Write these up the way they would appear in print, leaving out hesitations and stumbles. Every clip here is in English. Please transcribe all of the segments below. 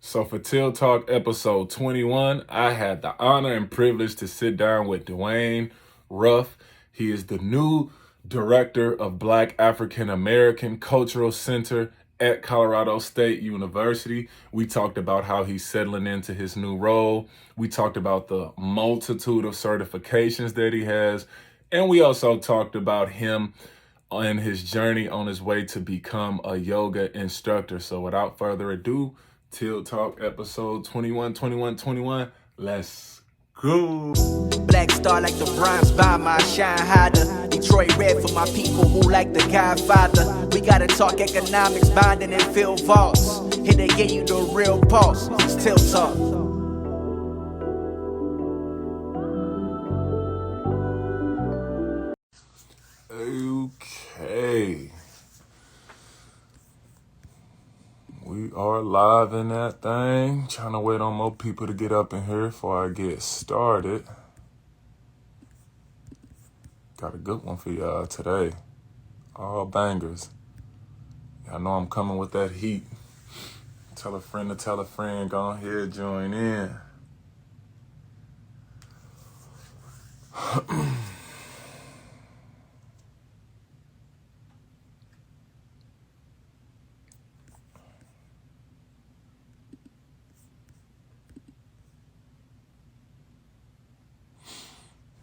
So for Tieltalk episode 21, I had the honor and privilege to sit down with Duan, Ruff. He is the new director of Black African American Cultural Center at Colorado State University. We talked about how he's settling into his new role. We talked about the multitude of certifications that he has. And we also talked about him and his journey on his way to become a yoga instructor. So without further ado, Tieltalk episode 21. Let's go. Black star like the bronze by my shine harder. Detroit red for my people who like the Godfather. We gotta talk economics, bonding and fill vaults. Here they give you the real pulse. It's Tieltalk. Okay. We are live in that thing. Trying to wait on more people to get up in here before I get started. Got a good one for y'all today. All bangers. Y'all know I'm coming with that heat. Tell a friend to tell a friend. Go ahead, join in.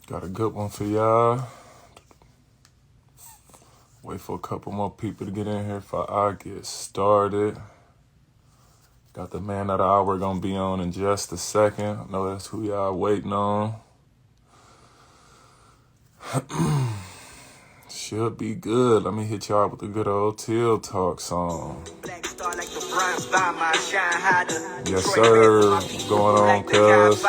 Got a good one for y'all. Wait for a couple more people to get in here before I get started. Got the man of the hour gonna be on in just a second. I know that's who y'all waiting on. Should be good. Let me hit y'all with a good old Tieltalk song. Yes, sir. What's going on, cuz?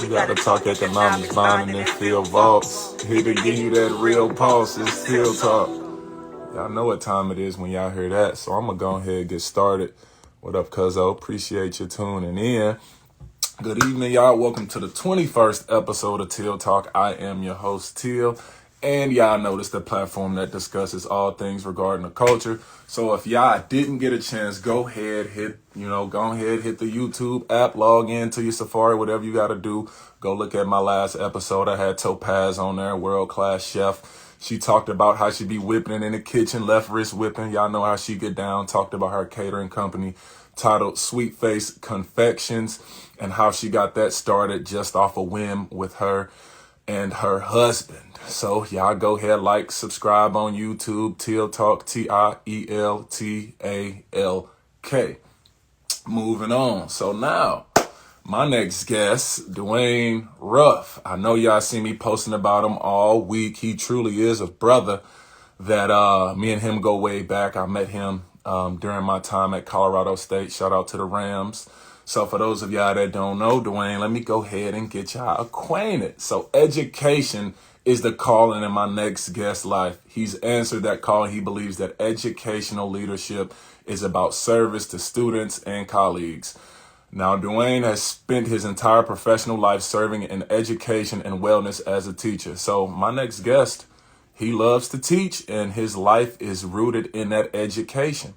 We got to talk economics, bonding, and fill vaults. Here to give you that real pulse. It's Tieltalk. Y'all know what time it is when y'all hear that, so I'm going to go ahead and get started. What up, cuzzo? Appreciate you tuning in. Good evening, y'all. Welcome to the 21st episode of Tieltalk. I am your host, Tiel. And y'all know this the platform that discusses all things regarding the culture. So if y'all didn't get a chance, go ahead, hit the YouTube app, log in to your Safari, whatever you got to do. Go look at my last episode. I had Topaz on there, world-class chef. She talked about how she be whipping it in the kitchen, left wrist whipping. Y'all know how she get down. Talked about her catering company titled Sweet Face Confections and how she got that started just off a whim with her and her husband. So y'all go ahead, like, subscribe on YouTube, Tieltalk, Tieltalk. Moving on. So now, my next guest, Duan Ruff. I know y'all see me posting about him all week. He truly is a brother that me and him go way back. I met him during my time at Colorado State. Shout out to the Rams. So for those of y'all that don't know Duan, let me go ahead and get y'all acquainted. So education is the calling in my next guest's life. He's answered that call. He believes that educational leadership is about service to students and colleagues. Now, Duan has spent his entire professional life serving in education and wellness as a teacher. So my next guest, he loves to teach and his life is rooted in that education.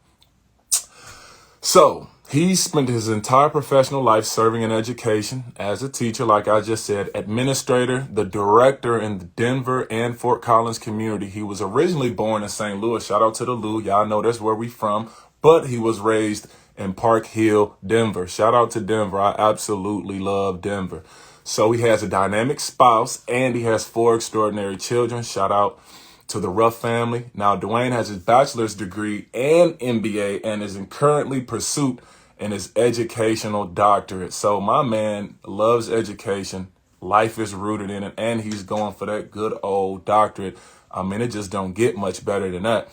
So he spent his entire professional life serving in education as a teacher, like I just said, administrator, the director in the Denver and Fort Collins community. He was originally born in St. Louis. Shout out to the Lou. Y'all know that's where we from. But he was raised in Park Hill, Denver. Shout out to Denver. I absolutely love Denver. So he has a dynamic spouse and he has 4 extraordinary children. Shout out to the Ruff family. Now, Duan has his bachelor's degree and MBA and is in currently pursuit in his educational doctorate. So my man loves education. Life is rooted in it, and he's going for that good old doctorate. I mean, it just don't get much better than that.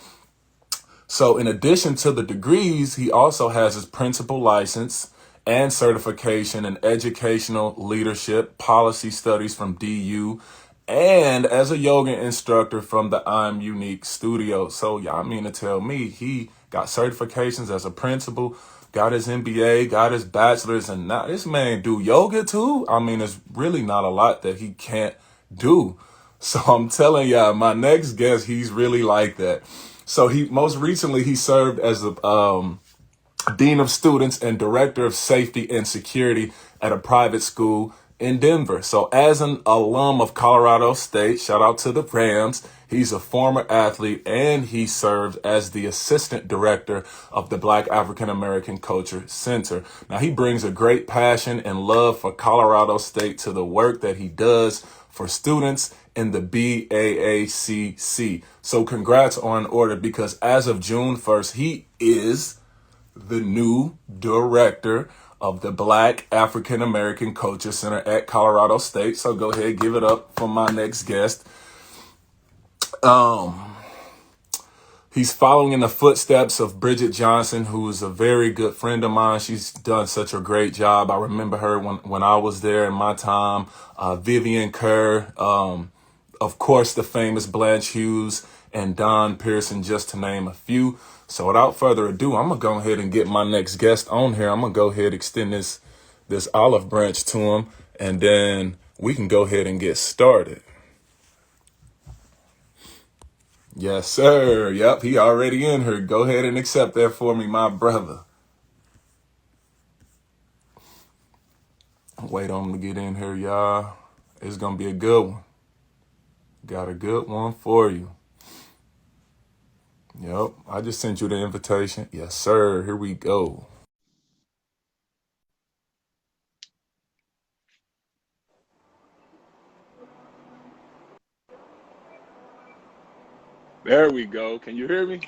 So in addition to the degrees, he also has his principal license and certification in educational leadership, policy studies from DU, and as a yoga instructor from the I'm Unique studio. So y'all mean to tell me he got certifications as a principal, got his MBA, got his bachelor's, and now this man do yoga too? I mean, there's really not a lot that he can't do. So I'm telling y'all, my next guest, he's really like that. So he most recently he served as Dean of Students and Director of Safety and Security at a private school in Denver. So as an alum of Colorado State, shout out to the Rams, he's a former athlete and he served as the assistant director of the Black African American Culture Center. Now he brings a great passion and love for Colorado State to the work that he does for students in the BAACC. So congrats on order, because as of June 1st, he is the new director of the Black African American Culture Center at Colorado State. So go ahead, give it up for my next guest. He's following in the footsteps of Bridget Johnson, who is a very good friend of mine. She's done such a great job. I remember her when I was there in my time. Vivian Kerr, of course, the famous Blanche Hughes and Don Pearson, just to name a few. So without further ado, I'm going to go ahead and get my next guest on here. I'm going to go ahead and extend this olive branch to him, and then we can go ahead and get started. Yes, sir. Yep, he already in here. Go ahead and accept that for me, my brother. Wait on him to get in here, y'all. It's going to be a good one. Got a good one for you. Yep, I just sent you the invitation. Yes, sir. Here we go. There we go. Can you hear me?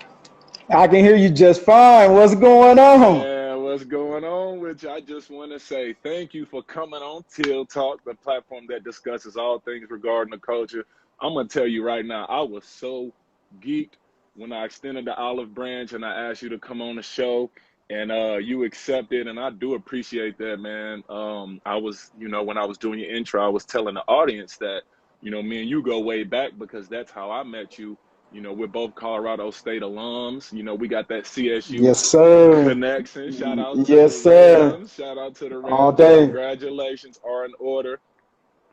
I can hear you just fine. What's going on? Yeah, what's going on with you? I just want to say thank you for coming on Tieltalk, the platform that discusses all things regarding the culture. I'm going to tell you right now, I was so geeked when I extended the olive branch and I asked you to come on the show, and you accepted, and I do appreciate that, man. I was, when I was doing your intro, I was telling the audience that, me and you go way back, because that's how I met you. We're both Colorado State alums. We got that CSU Yes, sir. connection. Shout out to Yes, the sir. Rams. Shout out to the Rams. All day. Congratulations are in order.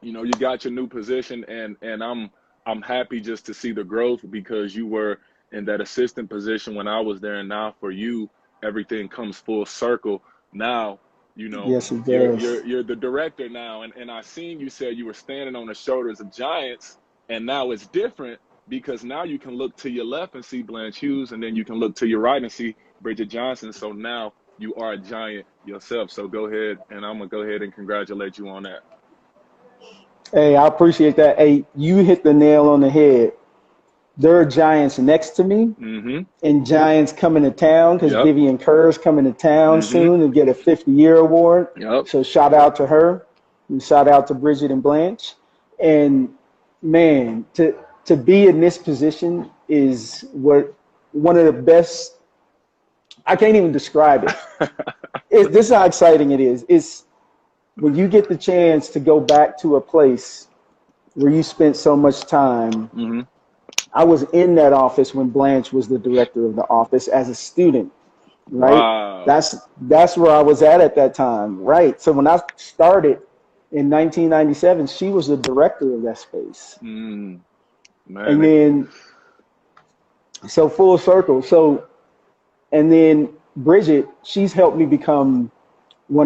You got your new position, and I'm happy just to see the growth, because you were in that assistant position when I was there, and now for you, everything comes full circle. Now, Yes, it does. you're the director now, and I seen you said you were standing on the shoulders of giants, and now it's different, because now you can look to your left and see Blanche Hughes, and then you can look to your right and see Bridget Johnson. So now you are a giant yourself. So go ahead, and I'm going to go ahead and congratulate you on that. Hey, I appreciate that. Hey, you hit the nail on the head. There are giants next to me, and giants coming to town, because Vivian Kerr's coming to town soon and get a 50-year award. So shout out to her, and shout out to Bridget and Blanche. And man, to be in this position is one of the best. I can't even describe it. This is how exciting it is. It's when you get the chance to go back to a place where you spent so much time. I was in that office when Blanche was the director of the office as a student, right? Wow. That's where I was at that time, right? So when I started in 1997, she was the director of that space. Man. And then, so full circle. So, and then Bridget, she's helped me become who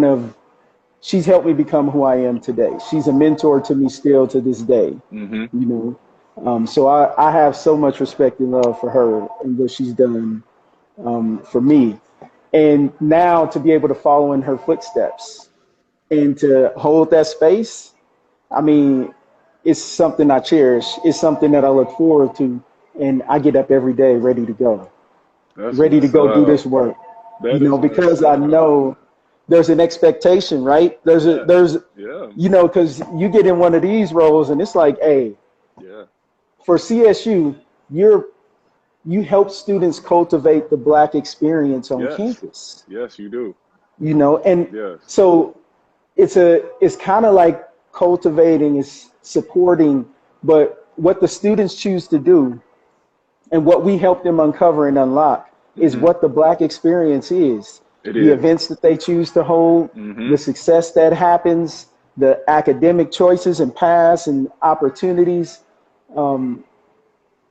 I am today. She's a mentor to me still to this day, so I have so much respect and love for her and what she's done for me. And now to be able to follow in her footsteps and to hold that space, I mean, it's something I cherish. It's something that I look forward to, and I get up every day ready to go, ready to go do this work. Because I know there's an expectation, right? There's because you get in one of these roles, and it's like, hey, for CSU, you help students cultivate the Black experience on campus. Yes, you do. So it's kind of like cultivating, is supporting, but what the students choose to do and what we help them uncover and unlock is what the Black experience is. The events that they choose to hold, the success that happens, the academic choices and paths and opportunities.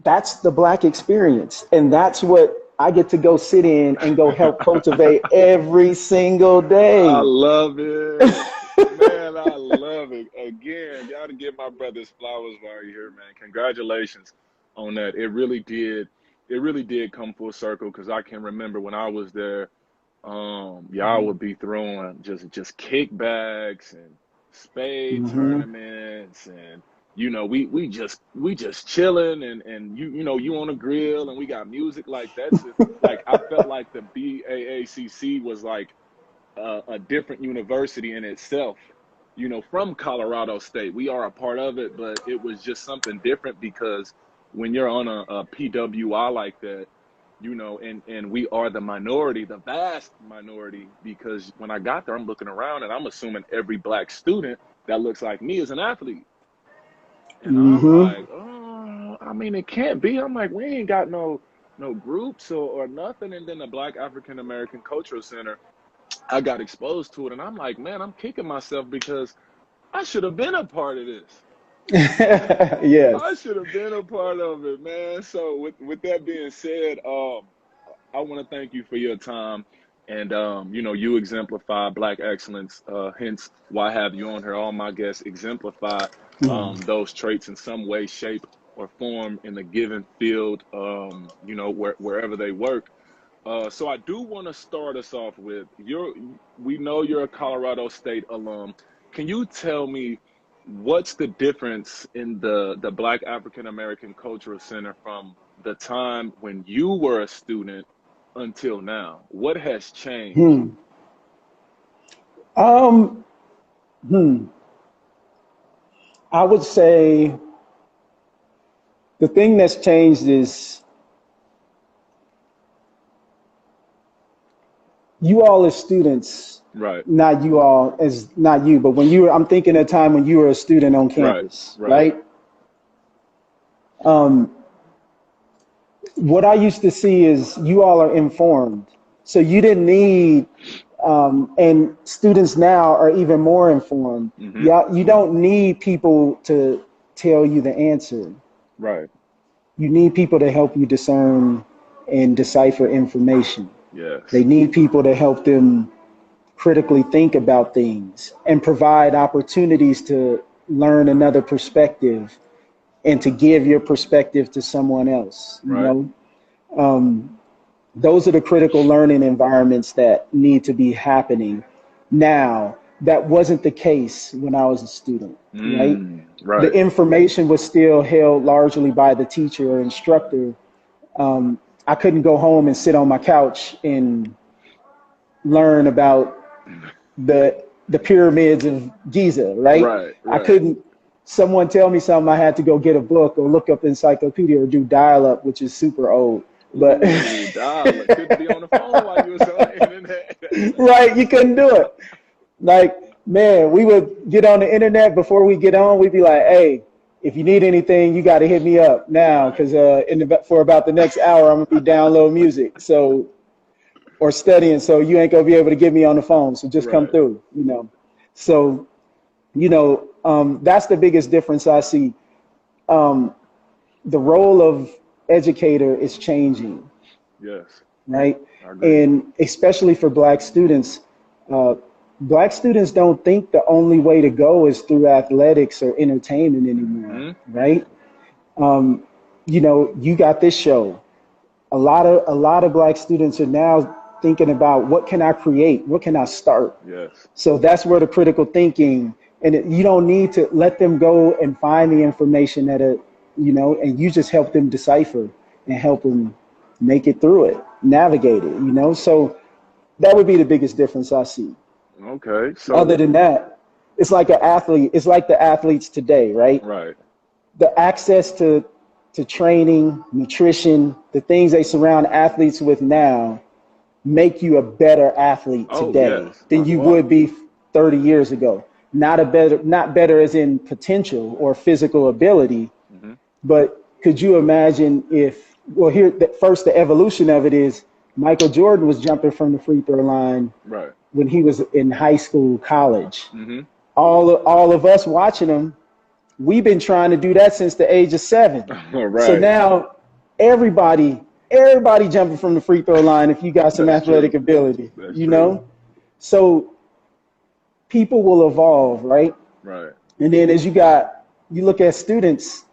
That's the Black experience. And that's what I get to go sit in and go help cultivate every single day. I love it. Man, I love it. Again, y'all to give my brothers flowers while you're here, man. Congratulations on that. It really did come full circle, because I can remember when I was there, y'all would be throwing just kickbacks and spade tournaments, and we just chilling, and you on a grill, and we got music. Like, that's like, I felt like the BAACC was like a different university in itself, from Colorado State. We are a part of it, but it was just something different, because when you're on a PWI like that, and we are the minority, the vast minority, because when I got there, I'm looking around and I'm assuming every black student that looks like me is an athlete. And I'm like, oh, I mean, it can't be. I'm like, we ain't got no groups or nothing. And then the Black African American Cultural Center, I got exposed to it, and I'm like, man, I'm kicking myself, because I should have been a part of this. Yes. I should have been a part of it, man. So with that being said, I want to thank you for your time. And, you exemplify Black excellence, hence why I have you on here. All my guests exemplify those traits in some way, shape, or form in the given field, wherever they work. So I do want to start us off with, we know you're a Colorado State alum. Can you tell me what's the difference in the Black African American Cultural Center from the time when you were a student until now? What has changed? I would say the thing that's changed is you all as students, right? Not you all as not you, but when you were, I'm thinking of a time when you were a student on campus, right? What I used to see is you all are informed. So you didn't need, and students now are even more informed. You don't need people to tell you the answer. Right. You need people to help you discern and decipher information. Yes. They need people to help them critically think about things and provide opportunities to learn another perspective and to give your perspective to someone else. You know, those are the critical learning environments that need to be happening now. That wasn't the case when I was a student, right? The information was still held largely by the teacher or instructor. I couldn't go home and sit on my couch and learn about the pyramids of Giza, right? I couldn't, someone tell me something, I had to go get a book or look up encyclopedia or do dial-up, which is super old. But dial-up, couldn't be on the phone while you was on the internet. Right, you couldn't do it. Like, man, we would get on the internet before we get on, we'd be like, hey, if you need anything, you got to hit me up now, because for about the next hour, I'm going to be downloading music. So, or studying, so you ain't gonna be able to get me on the phone. So just come through, you know. So, you know, that's the biggest difference I see. The role of educator is changing. Yes. Right. And especially for Black students don't think the only way to go is through athletics or entertainment anymore. Right. You know, you got this show. A lot of Black students are now thinking about, what can I create? What can I start? Yes. So that's where the critical thinking, and you don't need to let them go and find the information and you just help them decipher and help them make it through it, navigate it, you know? So that would be the biggest difference I see. Okay. So other than that, it's like an athlete. It's like the athletes today, right? Right. The access to training, nutrition, the things they surround athletes with now make you a better athlete today than you would be 30 years ago. Not better as in potential or physical ability, but could you imagine if, first the evolution of it is Michael Jordan was jumping from the free throw line when he was in high school, college. All of us watching him, we've been trying to do that since the age of 7. So now everybody, everybody jumping from the free throw line if you got some That's athletic true. ability, That's you true. know? So people will evolve, right? Right. And then as you look at students,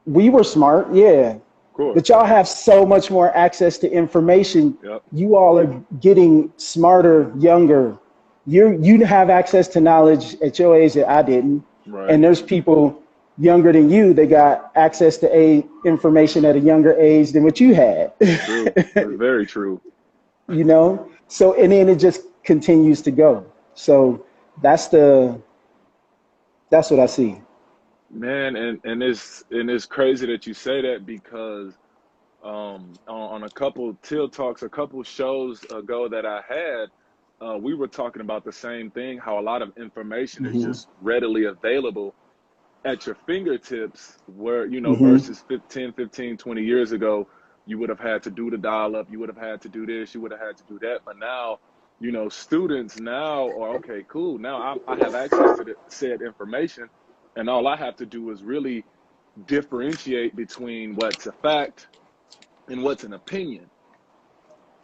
we were smart, yeah, Of course. but y'all have so much more access to information. Yep. You all are getting smarter, younger. You have access to knowledge at your age that I didn't. Right. And there's people younger than you that got access to information at a younger age than what you had. True. That's very true. You know? So, and then it just continues to go. So that's what I see. Man, and it's crazy that you say that because on a couple Tieltalks, a couple shows ago that I had, we were talking about the same thing, how a lot of information is just readily available at your fingertips, where, you know, versus 15, 20 years ago, you would have had to do the dial up, you would have had to do this, you would have had to do that. But now, you know, students now are, okay, cool, now I have access to said information, and all I have to do is really differentiate between what's a fact and what's an opinion.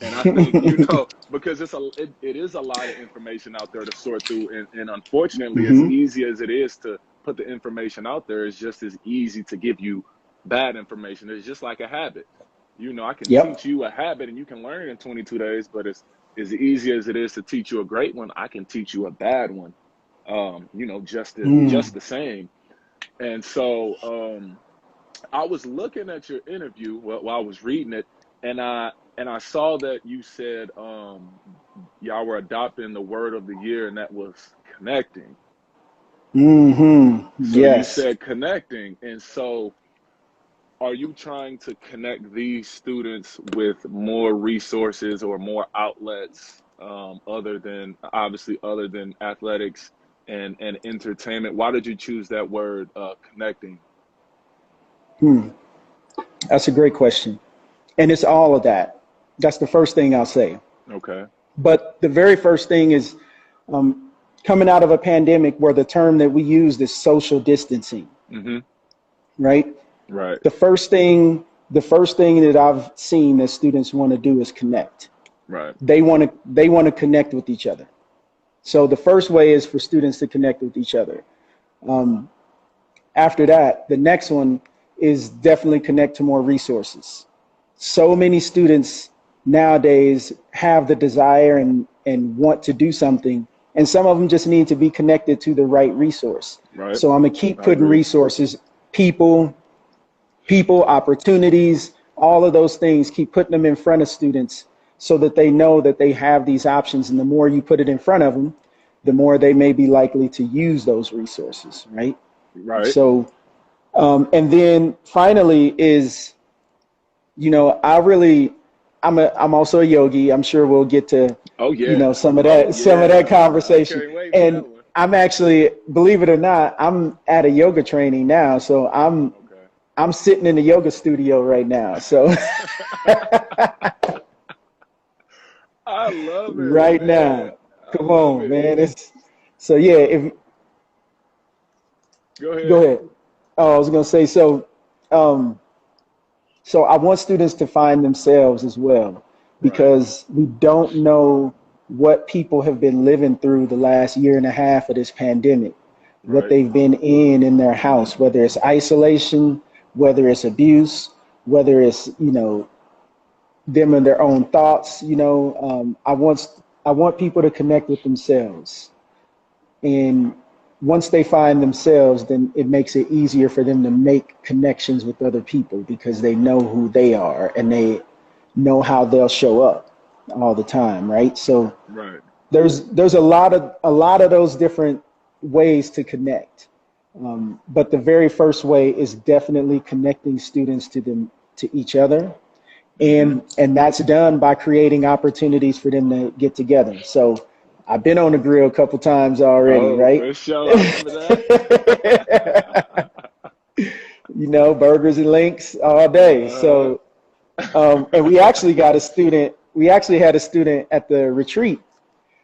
And I think, you know, because it is a lot of information out there to sort through, and unfortunately, as easy as it is to put the information out there, it's just as easy to give you bad information. It's just like a habit. You know, I can teach you a habit and you can learn it in 22 days, but it's as easy as it is to teach you a great one, I can teach you a bad one. You know, just the same. And so I was looking at your interview while I was reading it, and I saw that you said y'all were adopting the word of the year, and that was connecting. So you said connecting, and so are you trying to connect these students with more resources or more outlets other than athletics and entertainment? Why did you choose that word, connecting? That's a great question. And it's all of that. That's the first thing I'll say. Okay. But the very first thing is coming out of a pandemic where the term that we used is social distancing. Right? Right. The first thing that I've seen that students want to do is connect. Right. They want to connect with each other. So the first way is for students to connect with each other. After that, the next one is definitely connect to more resources. So many students nowadays have the desire and want to do something, and some of them just need to be connected to the right resource. Right. So I'm gonna keep putting resources, people, opportunities, all of those things, keep putting them in front of students so that they know that they have these options. And the more you put it in front of them, the more they may be likely to use those resources, right? Right. So, and then finally is, you know, I'm also a yogi. I'm sure we'll get to, you know, some of that conversation. And I'm actually, believe it or not, I'm at a yoga training now. So I'm sitting in the yoga studio right now. So I love it. Right man. Now. Come on, man. So yeah, Go ahead. Oh, I was gonna say, so I want students to find themselves as well, because we don't know what people have been living through the last year and a half of this pandemic, what they've been in their house, whether it's isolation, whether it's abuse, whether it's, you know, them and their own thoughts. You know, I want people to connect with themselves, and once they find themselves, then it makes it easier for them to make connections with other people, because they know who they are and they know how they'll show up all the time, right? So there's a lot of those different ways to connect, but the very first way is definitely connecting students to each other, and that's done by creating opportunities for them to get together. So I've been on the grill a couple times already, right? For sure. I remember that. You know, burgers and links all day. So, and we actually had a student at the retreat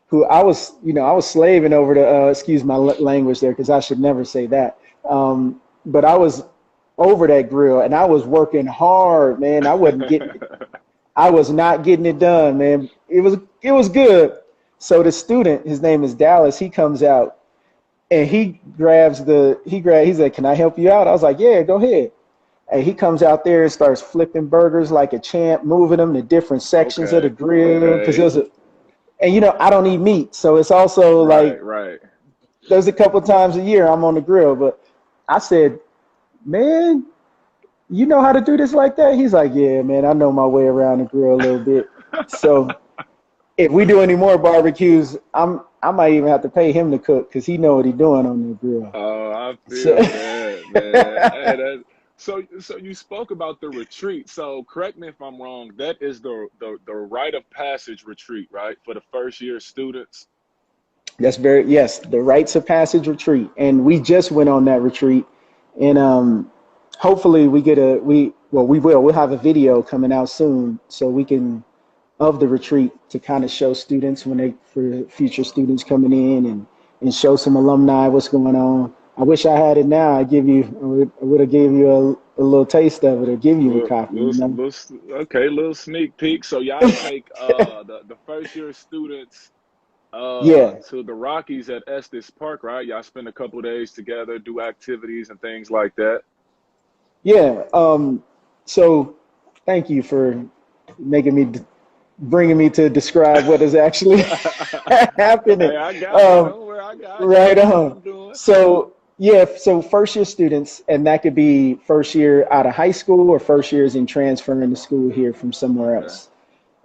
who I was slaving over to, excuse my language there, because I should never say that. But I was over that grill, and I was working hard, man. I was not getting it done, man. It was good. So the student, his name is Dallas, he comes out and he's like, "Can I help you out?" I was like, "Yeah, go ahead." And he comes out there and starts flipping burgers like a champ, moving them to different sections of the grill. Because and I don't eat meat, so it's also like there's a couple times a year I'm on the grill. But I said, "Man, you know how to do this like that?" He's like, "Yeah, man, I know my way around the grill a little bit." So if we do any more barbecues, I might even have to pay him to cook because he know what he's doing on the grill. Oh, I feel that, man. Hey, so you spoke about the retreat. So correct me if I'm wrong. That is the rite of passage retreat, right, for the first year students. Yes, the rites of passage retreat, and we just went on that retreat, and hopefully we'll have a video coming out soon so we can of the retreat to kind of show students for future students coming in and show some alumni what's going on. I wish I had it now. I would have gave you a little taste of it or give you a copy. Little sneak peek. So y'all take the first year students to the Rockies at Estes Park, right? Y'all spend a couple of days together, do activities and things like that. Yeah. So thank you for bringing me to describe what is actually happening. Hey, I got it. I got right on. So first year students, and that could be first year out of high school or first years in transferring to school here from somewhere else.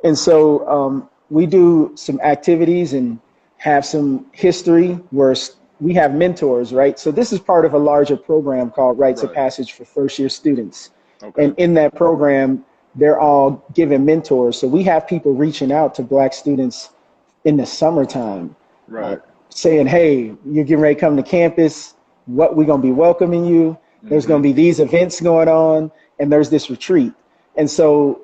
And so we do some activities and have some history where we have mentors, right? So this is part of a larger program called Rites of Passage for first year students. Okay. And in that program, they're all given mentors. So we have people reaching out to Black students in the summertime, saying, "Hey, you're getting ready to come to campus. We're going to be welcoming you. There's going to be these events going on, and there's this retreat." And so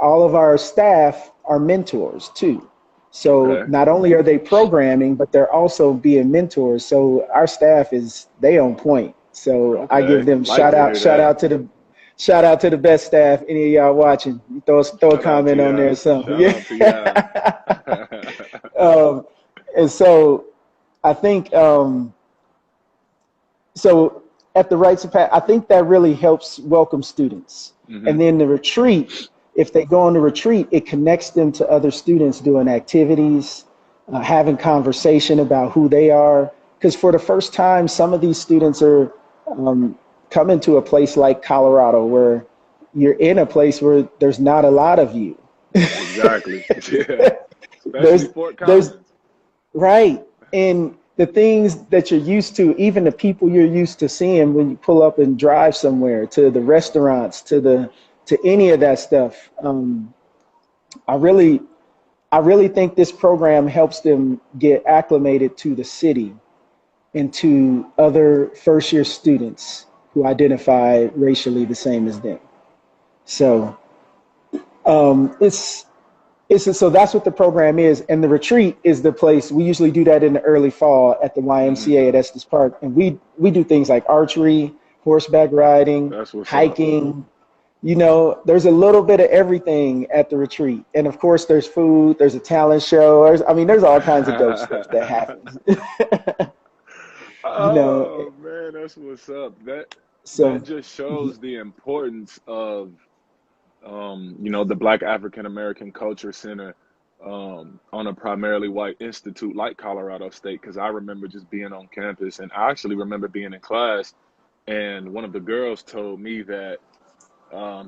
all of our staff are mentors too. So not only are they programming, but they're also being mentors. So our staff they on point. So I give them shout out to the best staff. Any of y'all watching, throw a comment on there or something. And so I think so at the Rites of Passage, I think that really helps welcome students. And then the retreat, if they go on the retreat, it connects them to other students doing activities, having conversation about who they are. Because for the first time, some of these students are coming to a place like Colorado where you're in a place where there's not a lot of you. Exactly. Yeah. Especially Fort Collins. Right. And the things that you're used to, even the people you're used to seeing when you pull up and drive somewhere, to the restaurants, to any of that stuff. I really think this program helps them get acclimated to the city and to other first year students who identify racially the same as them. So so that's what the program is. And the retreat is the place. We usually do that in the early fall at the YMCA at Estes Park. And we do things like archery, horseback riding, hiking. There's a little bit of everything at the retreat. And of course, there's food, there's a talent show. There's all kinds of dope stuff that happens. Man, that's what's up. That just shows the importance of, the Black African American Culture Center on a primarily white institute like Colorado State. Because I remember just being on campus, and I actually remember being in class, and one of the girls told me that,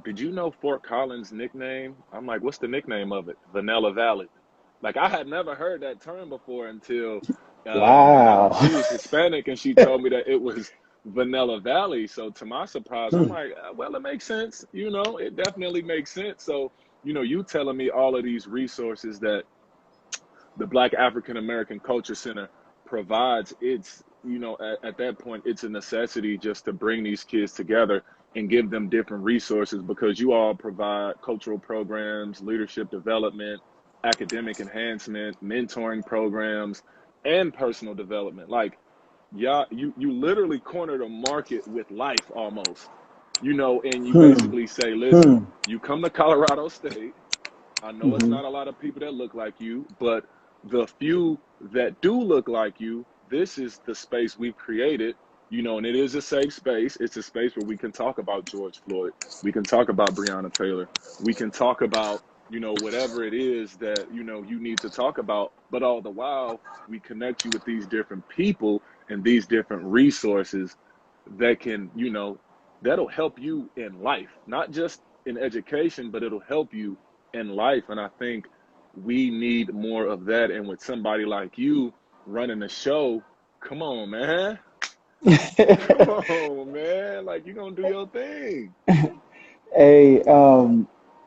did you know Fort Collins' nickname? I'm like, what's the nickname of it? Vanilla Valley. Like, I had never heard that term before until wow. She was Hispanic, and she told me that it was Vanilla Valley. So to my surprise, I'm like, well, it makes sense. It definitely makes sense. So, you telling me all of these resources that the Black African American Culture Center provides, it's, at that point, it's a necessity just to bring these kids together and give them different resources, because you all provide cultural programs, leadership development, academic enhancement, mentoring programs, and personal development. Like, you literally cornered a market with life almost. you know, and you Hmm. basically say, Hmm. listen, you come to Colorado State. I know it's Hmm. not a lot of people that look like you, but the few that do look like you, this is the space we've created, you know, and it is a safe space. It's a space where we can talk about George Floyd. We can talk about Breonna Taylor. We can talk about, you know, whatever it is that, you know, you need to talk about. But all the while, we connect you with these different people and these different resources that can, you know, that'll help you in life, not just in education, but it'll help you in life. And I think we need more of that. And with somebody like you running the show, come on, man. Come on, man. Like, you're going to do your thing. Hey,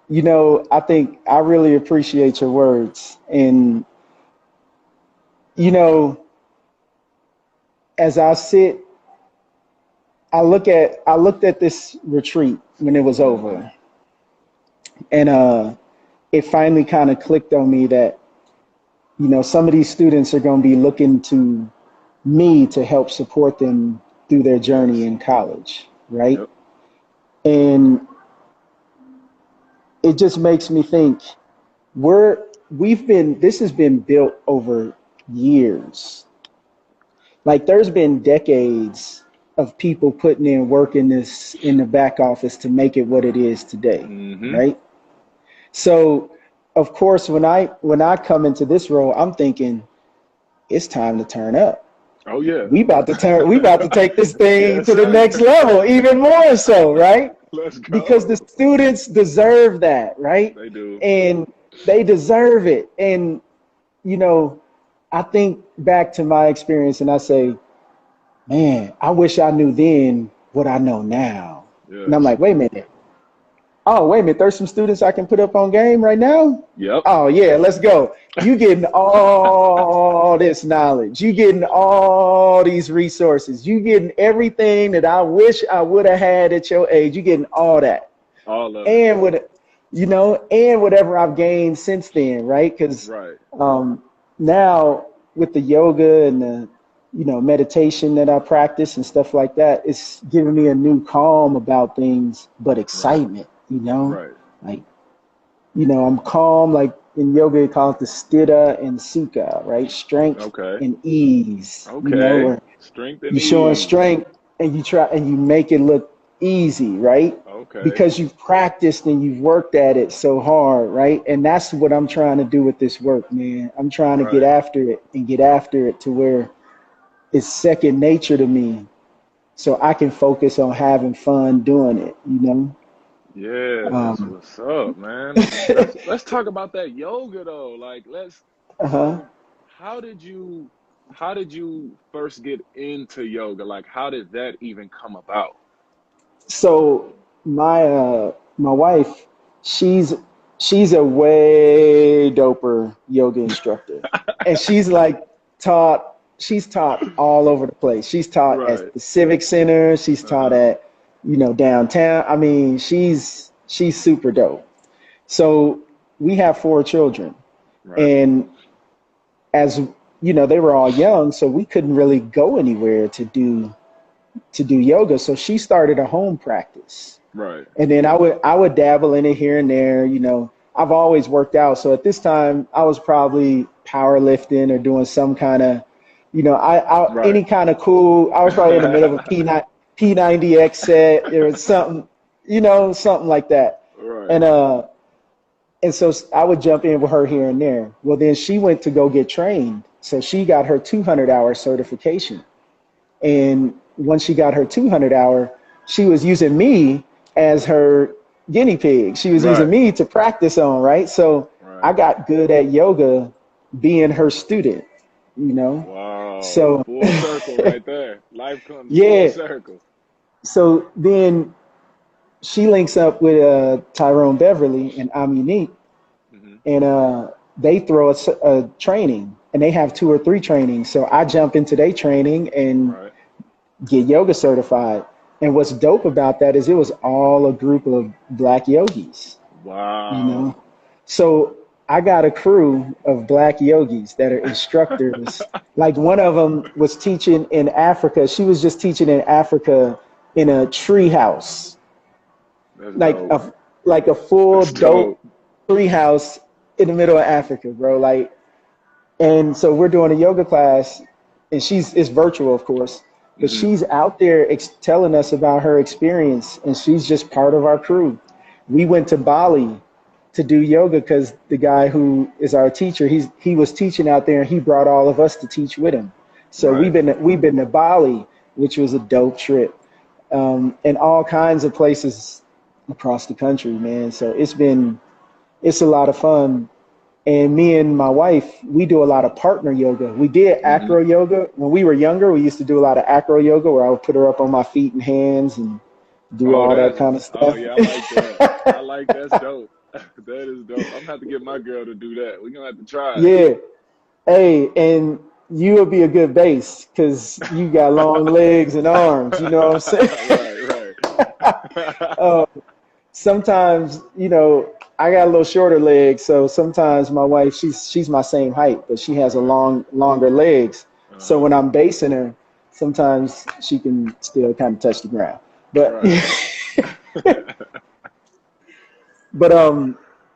you know, I think I really appreciate your words. And, you know, as I sit, I looked at this retreat when it was over. And it finally kind of clicked on me that, you know, some of these students are going to be looking to me to help support them through their journey in college, right? Yep. And it just makes me think this has been built over years. Like there's been decades of people putting in work in the back office to make it what it is today, right? So of course when I come into this role, I'm thinking it's time to turn up. Oh, yeah. We about to take this thing Yes, to the sir. next level, even more so, right? Let's go. Because the students deserve that, right? They do. And they deserve it. And, you know, I think back to my experience and I say, man, I wish I knew then what I know now. Yes. And I'm like, wait a minute. Oh, wait a minute. There's some students I can put up on game right now. Yep. Oh, yeah, let's go. You getting all this knowledge. You getting all these resources. You getting everything that I wish I would have had at your age. You getting all that. All of it. And and whatever I've gained since then, right? Because now with the yoga and the, you know, meditation that I practice and stuff like that, it's giving me a new calm about things, but excitement, you know? Right. Like, you know, I'm calm, like in yoga, they call it the sthita and sukha, right? Strength and ease. Okay. You know, where Strength and you're ease. showing strength and you make it look easy, right? Okay. Because you've practiced and you've worked at it so hard, right? And that's what I'm trying to do with this work, man. I'm trying to get after it to where it's second nature to me, so I can focus on having fun doing it, you know? Yeah, that's what's up, man. Let's talk about that yoga though. Like, how did you first get into yoga? Like, how did that even come about? So my wife, she's a way doper yoga instructor, and she's taught all over the place. She's taught at the Civic Center. She's taught at, you know, downtown. I mean, she's super dope. So we have 4 children, and as you know, they were all young, so we couldn't really go anywhere to do yoga. So she started a home practice. Right. And then I would dabble in it here and there. You know, I've always worked out. So at this time I was probably powerlifting or doing some kind of, you know, any kind of cool, I was probably in the middle of a P90X set or something, you know, something like that. Right. And so I would jump in with her here and there. Well, then she went to go get trained. So she got her 200-hour certification. And once she got her 200-hour, she was using me as her guinea pig. She was using me to practice on, right? So I got good at yoga being her student, you know? Wow. So full circle right there. Life comes full circle. So then she links up with Tyrone Beverly and I'm Unique. And they throw a training, and they have 2 or 3 trainings. So I jump into their training and get yoga certified. And what's dope about that is it was all a group of Black yogis. Wow. You know? So I got a crew of Black yogis that are instructors. Like one of them was teaching in Africa. She was just teaching in Africa in a tree house. That's like dope. a full That's dope dope. tree house in the middle of Africa, bro. Like, and so we're doing a yoga class, and it's virtual, of course, but Hmm. she's out there telling us about her experience, and she's just part of our crew. We went to Bali to do yoga because the guy who is our teacher, he was teaching out there, and he brought all of us to teach with him. So Right. we've been to Bali, which was a dope trip, and all kinds of places across the country, man. So it's a lot of fun. And me and my wife, we do a lot of partner yoga. We did Hmm. acro yoga when we were younger. We used to do a lot of acro yoga where I would put her up on my feet and hands and do Oh, all that kind of oh stuff. yeah, I like that. I like that's dope. That is dope. I'm gonna have to get my girl to do that. We're gonna have to try Yeah. Hey, and you would be a good base because you got long legs and arms. You know what I'm saying? it. Right, Uh, sometimes, I got a little shorter legs, so sometimes my wife, she's my same height, but she has a right. longer legs. So Uh-huh. when I'm basing her, sometimes she can still kind of touch the ground. But Right. but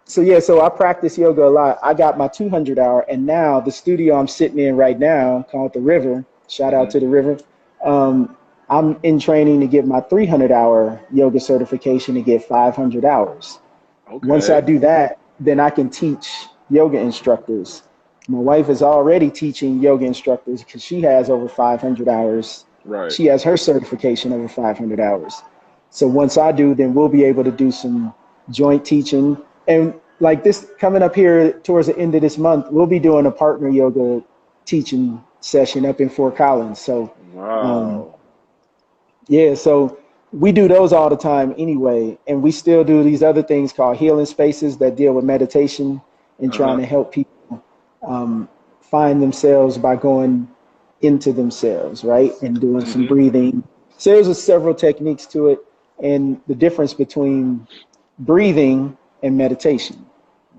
so yeah, so I practice yoga a lot. I got my 200 hour, and now the studio I'm sitting in right now, called the River. Shout out Hmm. to the River. Um, I'm in training to get my 300-hour yoga certification to get 500 hours. Once I Okay. do that, then I can teach yoga instructors. My wife is already teaching yoga instructors because she has over 500 hours. Right. She has her certification over 500 hours. So once I do, then we'll be able to do some joint teaching. And like this coming up here towards the end of this month, we'll be doing a partner yoga teaching session up in Fort Collins. So um, Wow. yeah, so we do those all the time anyway, and we still do these other things called healing spaces that deal with meditation and trying Uh-huh. to help people find themselves by going into themselves, right? And doing some Hmm. breathing. So there's several techniques to it, and the difference between breathing and meditation,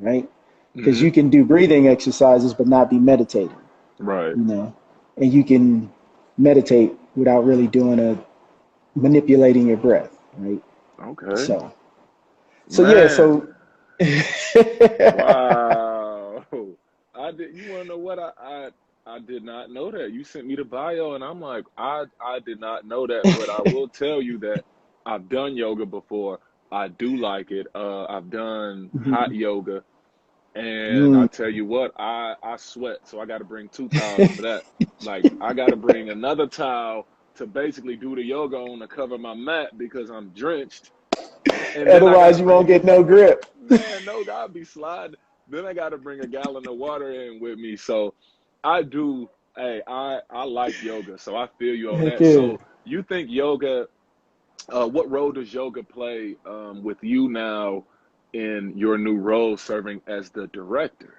right? Because Hmm. you can do breathing exercises but not be meditating, Right. and you can meditate without really doing a manipulating your breath, right? Okay. So yeah, Man. so Wow. I did. You want to know what I did not know that. You sent me the bio, and I'm like, I did not know that. But I will tell you that I've done yoga before. I do like it. I've done hot Mhm. yoga, and I Mm. tell you what, I sweat, so I got to bring two towels for that. Like I got to bring another towel to basically do the yoga on to cover my mat because I'm drenched, and then I got to Otherwise, you won't bring. get no grip. Man, no, God be sliding. Then I got to bring a gallon of water in with me. So I do. Hey, I like yoga, so I feel you on Heck that. yeah. So you think yoga? What role does yoga play with you now in your new role, serving as the director?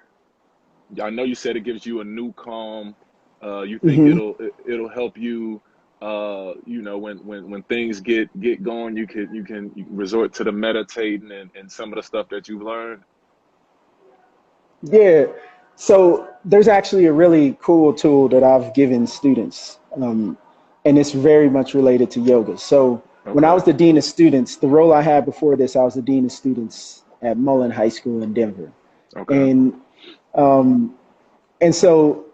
I know you said it gives you a new calm. You think Hmm. it'll help you. When things get going, you can resort to the meditating and some of the stuff that you've learned. Yeah. So there's actually a really cool tool that I've given students, and it's very much related to yoga. So when I Okay. was the dean of students, the role I had before this, I was the dean of students at Mullen High School in Denver, Okay. and um, and so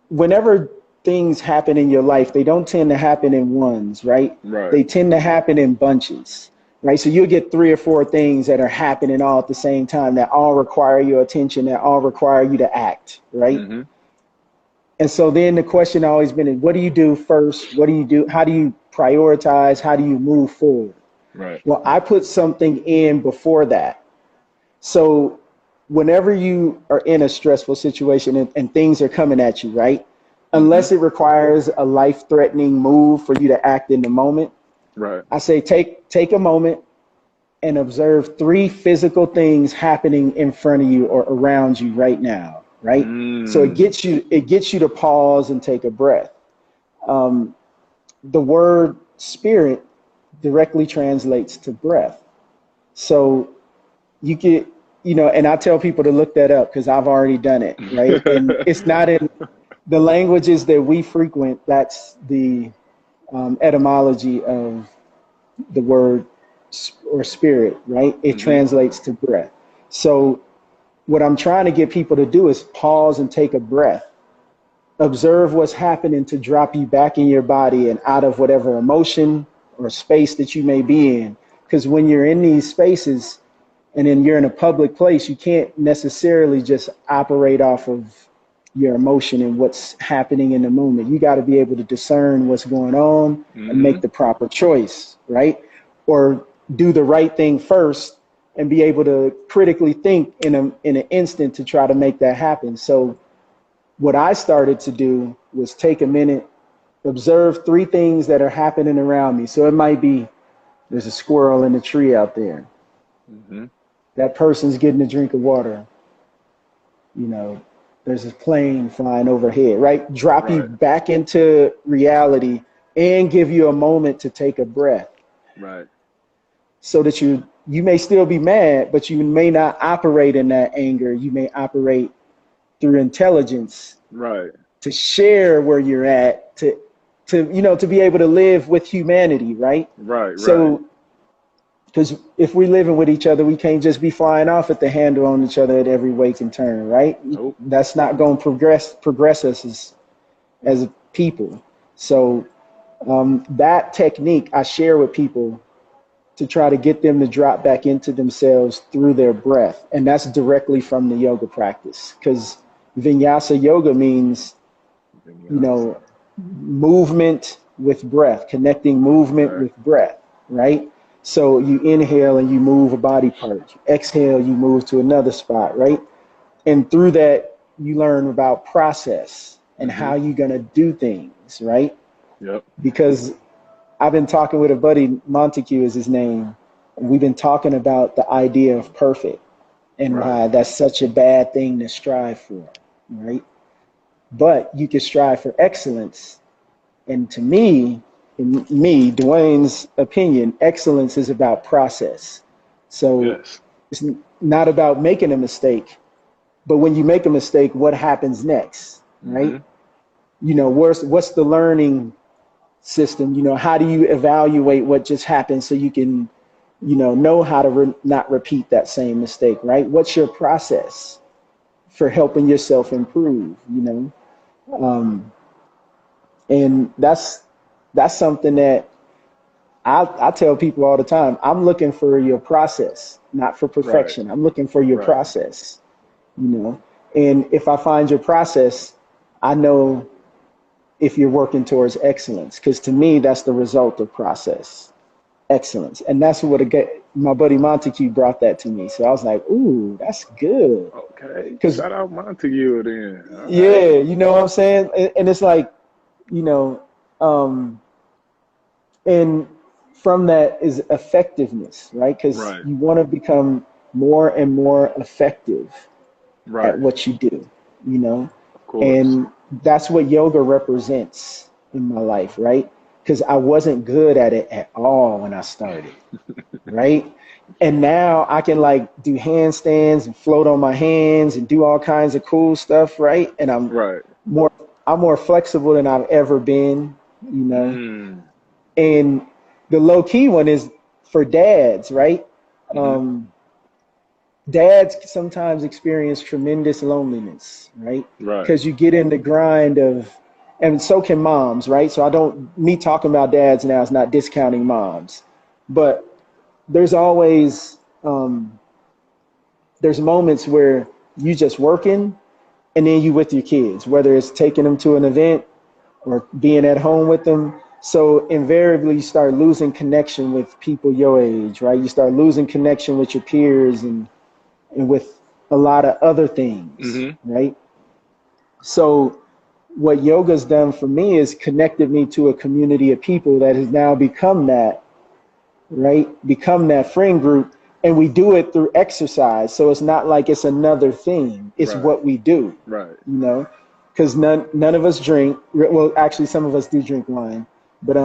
whenever things happen in your life, they don't tend to happen in ones, right? Right. They tend to happen in bunches, right? So you'll get three or four things that are happening all at the same time that all require your attention, that all require you to act, right? Mm-hmm. And so then the question always been is, what do you do first? What do you do? How do you prioritize? How do you move forward? Right. Well, I put something in before that. So whenever you are in a stressful situation and things are coming at you, right? Mm-hmm. Unless it requires a life-threatening move for you to act in the moment, Right. I say take a moment and observe three physical things happening in front of you or around you right now, right? So Mm. it gets you to pause and take a breath. Um, the word spirit directly translates to breath. So you get, and I tell people to look that up because I've already done it, right? And it's not in the languages that we frequent. That's the etymology of the word or spirit, right? It translates to breath. So what I'm trying to get people to do is pause and take a breath. Observe what's happening to drop you back in your body and out of whatever emotion or space that you may be in. Because when you're in these spaces and then you're in a public place, you can't necessarily just operate off of your emotion and what's happening in the moment. You got to be able to discern what's going on and make the proper choice, right? Or do the right thing first and be able to critically think in an instant to try to make that happen. So what I started to do was take a minute, observe 3 things that are happening around me. So it might be, there's a squirrel in the tree out there. That person's getting a drink of water. You know, there's a plane flying overhead, right? Drop you back into reality and give you a moment to take a breath. Right. So that you may still be mad, but you may not operate in that anger. You may operate through intelligence. Right. To share where you're at, to be able to live with humanity, right? Right. So, because if we're living with each other, we can't just be flying off at the handle on each other at every wake and turn, right? Nope. That's not going to progress us as people. So that technique I share with people to try to get them to drop back into themselves through their breath. And that's directly from the yoga practice, because Vinyasa Yoga means, movement with breath, connecting movement with breath, right? So you inhale and you move a body part. You exhale, you move to another spot, right? And through that, you learn about process and how you're going to do things, right? Yep. Because I've been talking with a buddy, Montague is his name, and we've been talking about the idea of perfect and why that's such a bad thing to strive for, right? But you can strive for excellence. And to me, Duane's opinion, excellence is about process. So it's not about making a mistake, but when you make a mistake, what happens next, right? What's the learning system? How do you evaluate what just happened so you can, know how to not repeat that same mistake, right? What's your process for helping yourself improve, and that's something that I tell people all the time. I'm looking for your process, not for perfection. I'm looking for your process, and if I find your process, I know if you're working towards excellence, because to me, that's the result of process, excellence. And that's what my buddy Montague brought that to me. So I was like, ooh, that's good. Okay. Shout out Montague then. All yeah, right. you know what I'm saying? And it's like, and from that is effectiveness, right? Because you want to become more and more effective at what you do, Of course. And that's what yoga represents in my life, right? Because I wasn't good at it at all when I started, right? And now I can do handstands and float on my hands and do all kinds of cool stuff, right? And I'm more flexible than I've ever been, And the low key one is for dads, right? Dads sometimes experience tremendous loneliness, right? Because you get in the grind of, and so can moms, right? So me talking about dads now is not discounting moms, but there's always, there's moments where you just working and then you with your kids, whether it's taking them to an event or being at home with them. So invariably you start losing connection with people your age, right? You start losing connection with your peers and with a lot of other things, right? So what yoga's done for me is connected me to a community of people that has now become that, right? Become that friend group. And we do it through exercise. So it's not like it's another thing. It's what we do, because none of us drink. Well, actually, some of us do drink wine, but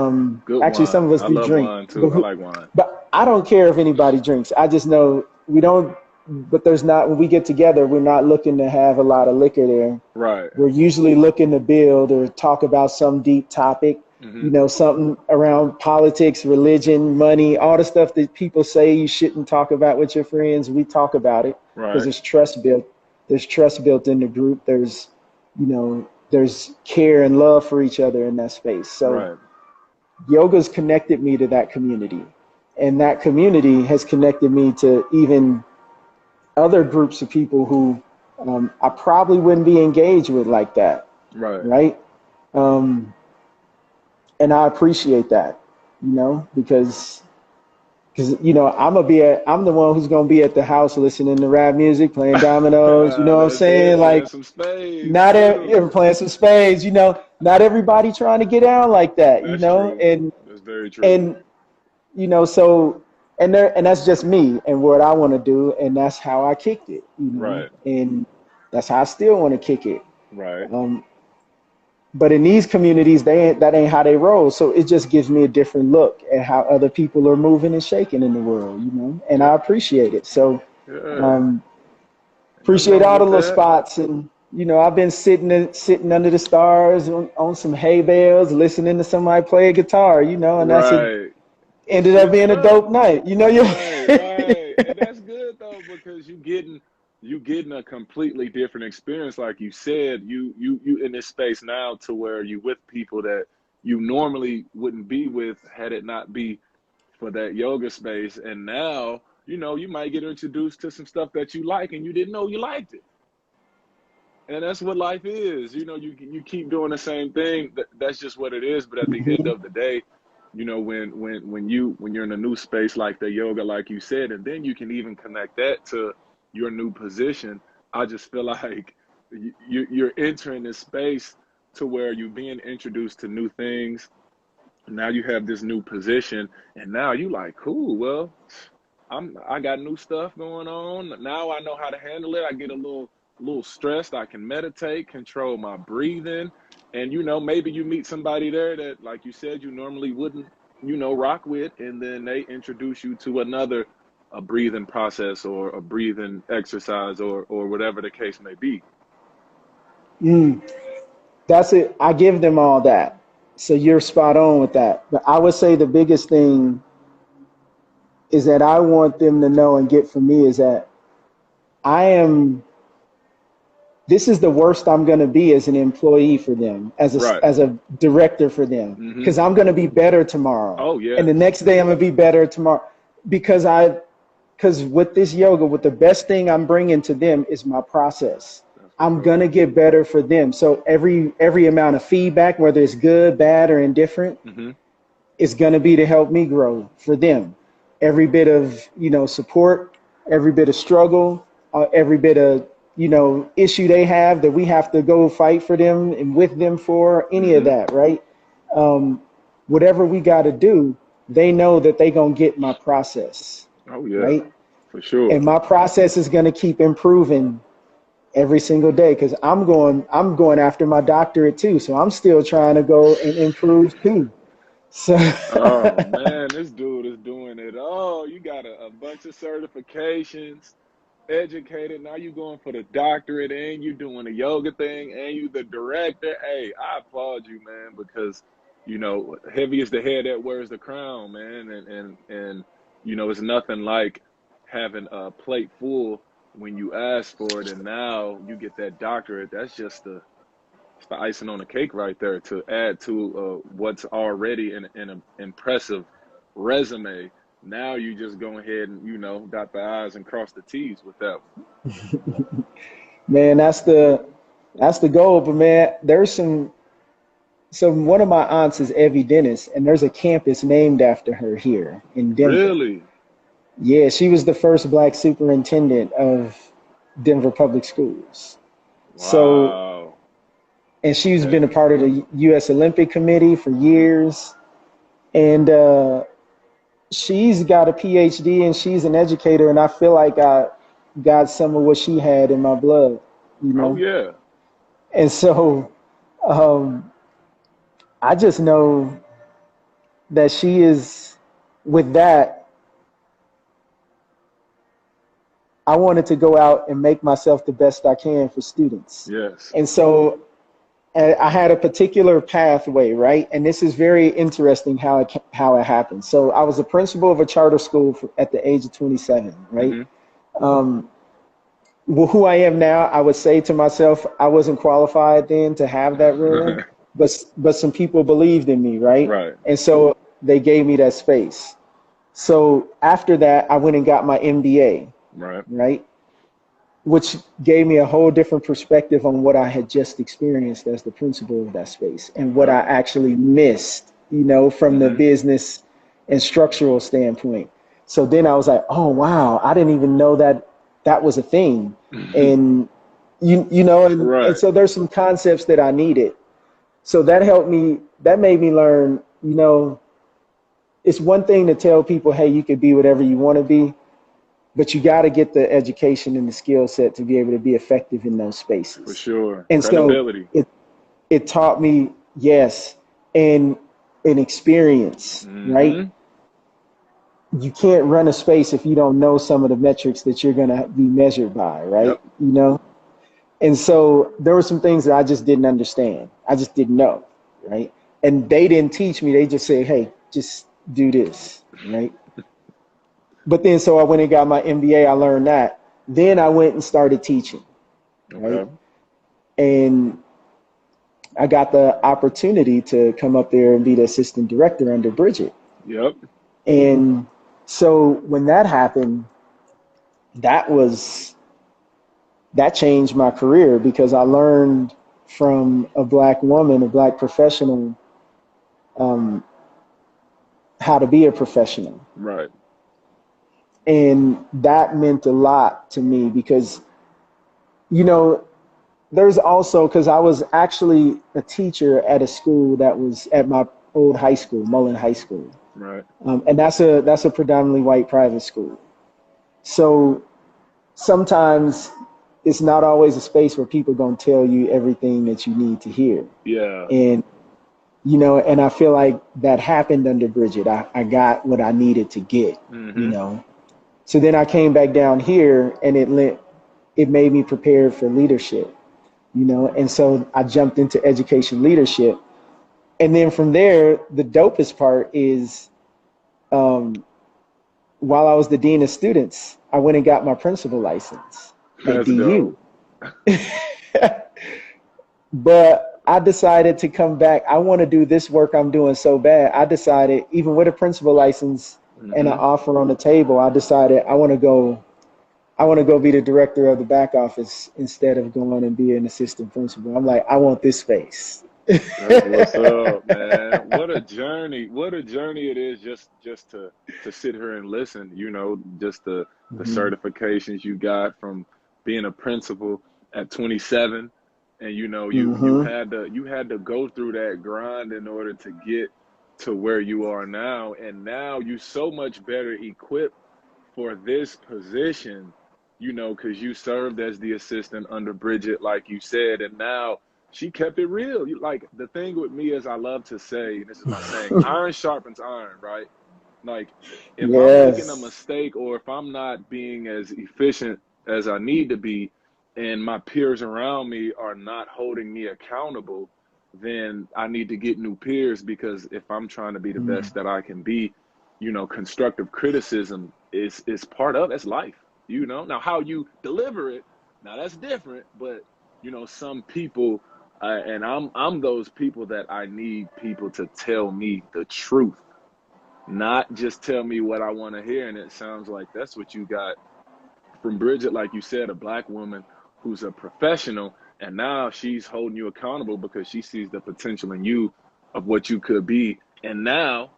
actually, some of us do drink. Wine too. I like wine. But I don't care if anybody drinks. I just know we don't. But there's not, when we get together, we're not looking to have a lot of liquor there. Right. We're usually looking to build or talk about some deep topic. you know, something around politics, religion, money, all the stuff that people say you shouldn't talk about with your friends. We talk about it because Right. there's trust built. There's trust built in the group. There's, you know, there's care and love for each other in that space. So Right. yoga's connected me to that community, and that community has connected me to even other groups of people who I probably wouldn't be engaged with like that. Right. Right. And I appreciate that, you know, because you know, I'm the one who's gonna be at the house listening to rap music, playing dominoes. You know what I'm That's it. saying? Playing Like, some spades not too. playing some spades. You know, not everybody trying to get down like that. You That's know, true. That's very true. and you know, so and that's just me and what I want to do, and that's how I kicked it. You know, Right. and that's how I still want to kick it. Right. But in these communities, that ain't how they roll. So it just gives me a different look at how other people are moving and shaking in the world, you know, and I appreciate it. So Yeah. appreciate Nothing wrong all the with little that. spots. And, you know, I've been sitting under the stars on some hay bales, listening to somebody play a guitar, you know, and Right. ended up being Switching a up. dope night. You know, Right, right. And that's good though, because you getting a completely different experience. Like you said, you in this space now to where you with people that you normally wouldn't be with had it not be for that yoga space. And now, you know, you might get introduced to some stuff that you like and you didn't know you liked it. And that's what life is. You know, you keep doing the same thing. That's just what it is. But at the end of the day, you know, when you're in a new space like the yoga, like you said, and then you can even connect that to your new position. I just feel like you're entering this space to where you're being introduced to new things. Now you have this new position, and now you like, cool. Well, I got new stuff going on. Now I know how to handle it. I get a little stressed. I can meditate, control my breathing. And you know, maybe you meet somebody there that, like you said, you normally wouldn't, you know, rock with, and then they introduce you to another a breathing process or a breathing exercise or whatever the case may be. that's it. I give them all that. So you're spot on with that. But I would say the biggest thing is that I want them to know and get from me is that I am, this is the worst I'm going to be as an employee for them, Right. as a director for them, because I'm going to be better tomorrow. Oh yeah. And the next day I'm going to be better tomorrow because with this yoga, with the best thing I'm bringing to them is my process. I'm going to get better for them. So every amount of feedback, whether it's good, bad, or indifferent, is going to be to help me grow for them. Every bit of, you know, support, every bit of struggle, every bit of, you know, issue they have that we have to go fight for them and with them for, any of that, right? Whatever we got to do, they know that they going to get my process, Oh yeah. right? For sure. And my process is going to keep improving every single day because I'm going after my doctorate too. So I'm still trying to go and improve too. So Oh man, this dude is doing it all. You got a bunch of certifications, educated. Now you going for the doctorate, and you doing the yoga thing, and you the director. Hey, I applaud you, man, because you know, heavy is the head that wears the crown, man, and you know, it's nothing like having a plate full when you ask for it, and now you get that doctorate. That's just it's the icing on the cake right there to add to what's already an impressive resume. Now you just go ahead and, you know, dot the I's and cross the T's with that one. man, that's the goal. But man, so one of my aunts is Evie Dennis, and there's a campus named after her here in Denver. Really? Yeah, she was the first Black superintendent of Denver Public Schools. So, Wow. and she's Okay. been a part of the U.S. Olympic Committee for years. And she's got a PhD and she's an educator. And I feel like I got some of what she had in my blood, you know? Oh, yeah. And so I just know that she is, with that, I wanted to go out and make myself the best I can for students. Yes. And so I had a particular pathway, right? And this is very interesting how it happened. So I was a principal of a charter school at the age of 27, right? Well, who I am now, I would say to myself, I wasn't qualified then to have that role, but some people believed in me, right? Right. And so they gave me that space. So after that, I went and got my MBA, right? Which gave me a whole different perspective on what I had just experienced as the principal of that space and what I actually missed, you know, from the business and structural standpoint. So then I was like, oh, wow, I didn't even know that that was a thing. And, you know, and so there's some concepts that I needed. So that helped me, that made me learn, you know, it's one thing to tell people, hey, you could be whatever you want to be, but you got to get the education and the skill set to be able to be effective in those spaces. For sure. And credibility. So it taught me, yes, and an experience, right? You can't run a space if you don't know some of the metrics that you're going to be measured by, right? Yep. You know? And so there were some things that I just didn't understand. I just didn't know, right? And they didn't teach me. They just said, hey, just do this, right? But then, so I went and got my MBA. I learned that. Then I went and started teaching, right? And I got the opportunity to come up there and be the assistant director under Bridget. Yep. And so when that happened, that changed my career because I learned from a Black woman, a Black professional, how to be a professional. Right. And that meant a lot to me because, you know, there's also, because I was actually a teacher at a school that was at my old high school, Mullen High School. Right. And that's a predominantly white private school. So sometimes it's not always a space where people are going to tell you everything that you need to hear. Yeah. And, you know, and I feel like that happened under Bridget. I got what I needed to get, you know. So then I came back down here and it made me prepared for leadership, you know. And so I jumped into education leadership. And then from there, the dopest part is while I was the dean of students, I went and got my principal license at DU. But I decided to come back. I want to do this work I'm doing so bad. I decided, even with a principal license and an offer on the table, I decided I want to go be the director of the back office instead of going and be an assistant principal. I'm like, I want this space. That's what's up, man. What a journey. What a journey it is just to sit here and listen, you know, just the certifications you got from being a principal at 27. And, you know, you had to go through that grind in order to get to where you are now. And now you're so much better equipped for this position, you know, because you served as the assistant under Bridget, like you said, and now she kept it real. Like, the thing with me is I love to say, and this is my saying, iron sharpens iron, right? Like, if I'm making a mistake or if I'm not being as efficient as I need to be, and my peers around me are not holding me accountable, then I need to get new peers, because if I'm trying to be the best that I can be, you know, constructive criticism is part of, it's life, you know. Now, how you deliver it, now that's different, but, you know, some people, and I'm those people that I need people to tell me the truth, not just tell me what I want to hear. And it sounds like that's what you got from Bridget, like you said, a Black woman who's a professional, and now she's holding you accountable because she sees the potential in you of what you could be. And now,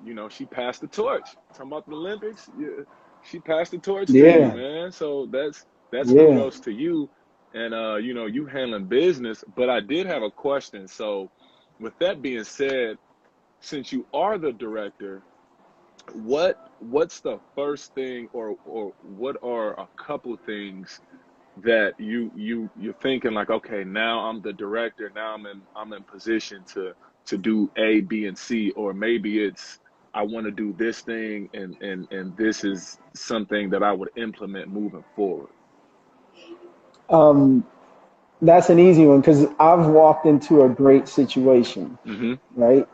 you know, she passed the torch. Talking about the Olympics, she passed the torch to you, man. So that's kudos to you. And you know, you handling business. But I did have a question. So with that being said, since you are the director, what's the first thing, or what are a couple things that you're thinking, like, okay, now I'm the director, now I'm in position to do A, B, and C, or maybe it's I want to do this thing, and this is something that I would implement moving forward? That's an easy one because I've walked into a great situation, right?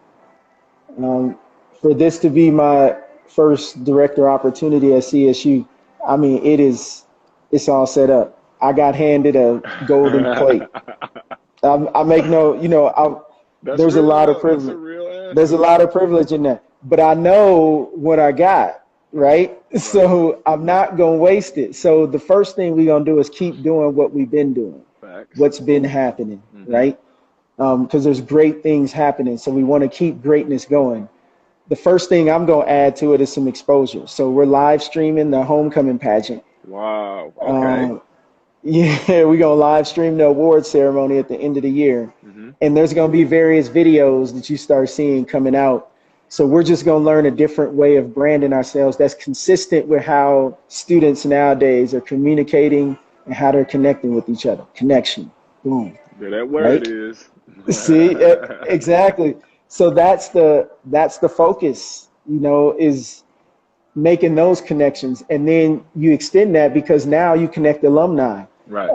For this to be my first director opportunity at CSU, I mean, it's all set up. I got handed a golden plate. I make no, That's there's a real lot of though. That's a privilege. real There's a answer. lot of privilege in that, but I know what I got, right? So I'm not going to waste it. So the first thing we're going to do is keep doing what we've been doing, Facts. what's been happening, right? Because there's great things happening. So we want to keep greatness going. The first thing I'm going to add to it is some exposure. So we're live streaming the homecoming pageant. Wow. Okay. Yeah, we're going to live stream the award ceremony at the end of the year. And there's going to be various videos that you start seeing coming out. So we're just going to learn a different way of branding ourselves that's consistent with how students nowadays are communicating and how they're connecting with each other. Connection. Boom. Yeah, that word Right? is. See, exactly. So that's the focus, is making those connections. And then you extend that because now you connect alumni. Right.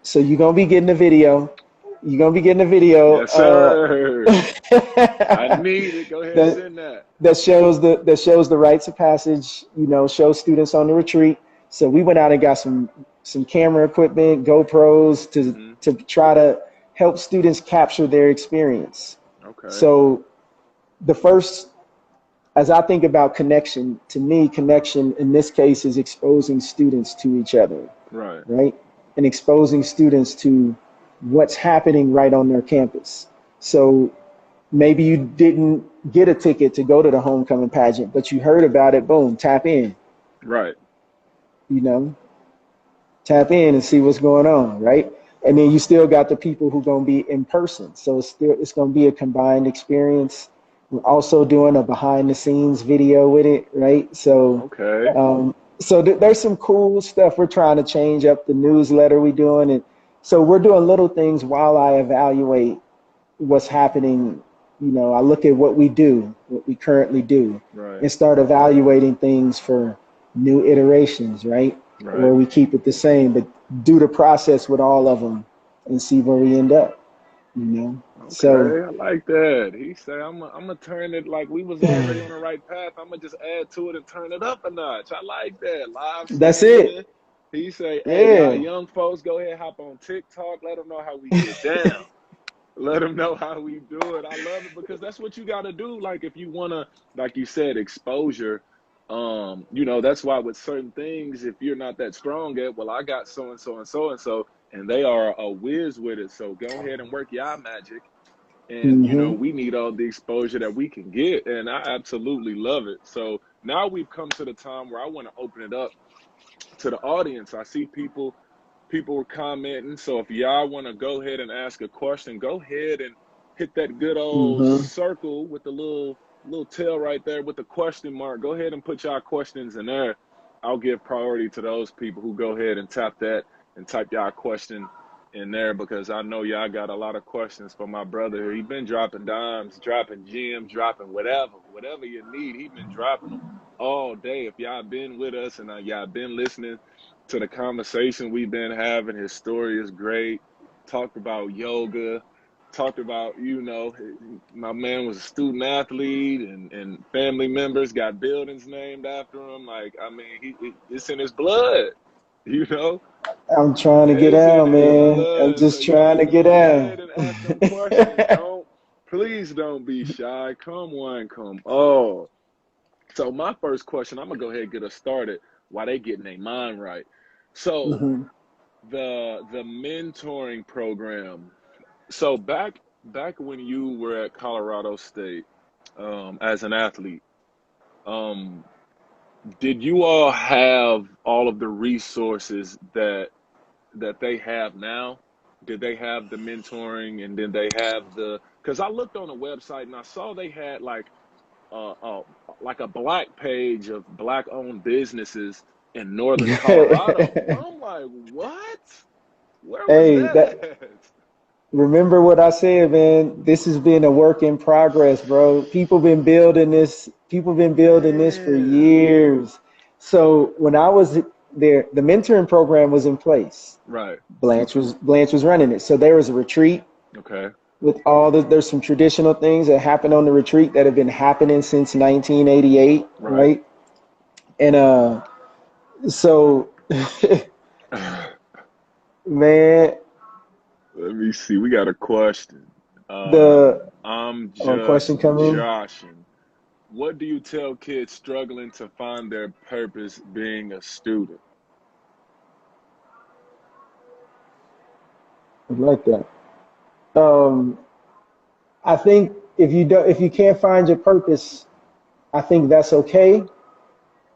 So you're going to be getting a video. You're going to be getting a video. Yes, sir. I need it. Go ahead and send that. That shows the rites of passage, shows students on the retreat. So we went out and got some camera equipment, GoPros to try to help students capture their experience. Okay. So the first, as I think about connection, to me, connection in this case is exposing students to each other. Right. And exposing students to what's happening right on their campus. So maybe you didn't get a ticket to go to the homecoming pageant, but you heard about it, boom, tap in. Right. Tap in and see what's going on, right? And then you still got the people who are going to be in person. So it's going to be a combined experience. We're also doing a behind the scenes video with it, right? So, there's some cool stuff. We're trying to change up the newsletter we're doing. And so we're doing little things while I evaluate what's happening. I look at what we do, what we currently do, and start evaluating things for new iterations, right? Or we keep it the same, but do the process with all of them and see where we end up, So I like that. He said, I'm gonna turn it like we was already on the right path. I'm gonna just add to it and turn it up a notch. I like that. Live. That's it. He say, hey, y'all young folks, go ahead, hop on TikTok. Let them know how we get down. Let them know how we do it. I love it because that's what you got to do. Like if you want to, like you said, exposure, that's why with certain things, if you're not that strong at, well, I got so-and-so and so-and-so, and they are a whiz with it. So go ahead and work your magic. And, we need all the exposure that we can get. And I absolutely love it. So now we've come to the time where I want to open it up to the audience. I see people are commenting. So if y'all want to go ahead and ask a question, go ahead and hit that good old circle with the little tail right there with the question mark. Go ahead and put y'all questions in there. I'll give priority to those people who go ahead and tap that and type y'all question in there, because I know y'all got a lot of questions for my brother here. He been dropping dimes, dropping gems, dropping whatever you need. He been dropping them all day. If y'all been with us and y'all been listening to the conversation we've been having, his story is great. Talked about yoga, talked about, my man was a student athlete and family members got buildings named after him. It's in his blood, I'm trying to get out, man. I'm just trying to get out. Please don't be shy. Come on. So my first question, I'm going to go ahead and get us started while they getting their mind right. So the mentoring program. So back when you were at Colorado State as an athlete, did you all have all of the resources that they have now? Did they have the mentoring, and then they have because I looked on the website and I saw they had like a black page of black owned businesses in Northern Colorado. I'm like, what? Where was that? Remember what I said, man. This has been a work in progress, bro. People been building this for years. So when I was the mentoring program was in place. Right. Blanche was running it. So there was a retreat. Okay. With there's some traditional things that happened on the retreat that have been happening since 1988, right? And so man, let me see. We got a question. I'm question just coming. joshing. What do you tell kids struggling to find their purpose being a student? I like that. I think if you can't find your purpose, I think that's okay.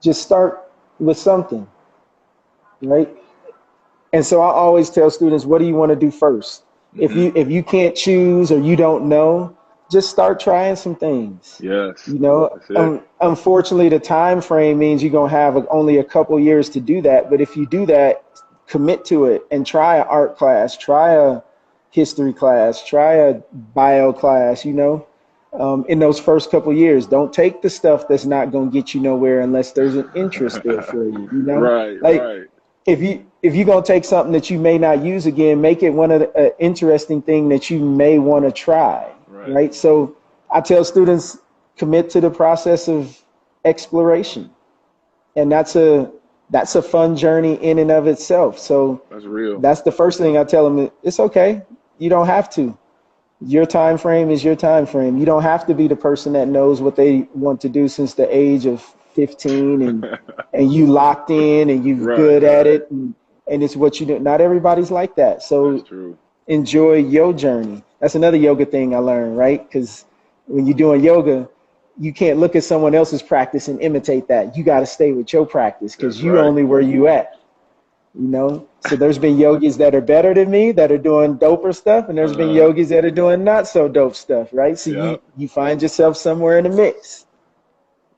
Just start with something, right? And so I always tell students, what do you want to do first? Mm-hmm. If you can't choose or you don't know, just start trying some things. Yes. You know, unfortunately, the time frame means you're gonna have only a couple years to do that. But if you do that, commit to it and try an art class, try a history class, try a bio class. You know, in those first couple years, don't take the stuff that's not gonna get you nowhere unless there's an interest there for you. You know, right. If you're gonna take something that you may not use again, make it one of the interesting thing that you may want to try. Right. So I tell students, commit to the process of exploration, and that's a fun journey in and of itself. So that's real. That's the first thing I tell them. It's okay. You don't have to. Your time frame is your time frame. You don't have to be the person that knows what they want to do since the age of 15 and you locked in and you're good at it and it's what you do. Not everybody's like that. So that's true. Enjoy your journey. That's another yoga thing I learned, right? Because when you're doing yoga, you can't look at someone else's practice and imitate that. You got to stay with your practice because you only where you at, you know? So there's been yogis that are better than me that are doing doper stuff. And there's been yogis that are doing not so dope stuff, right? So you find yourself somewhere in the mix.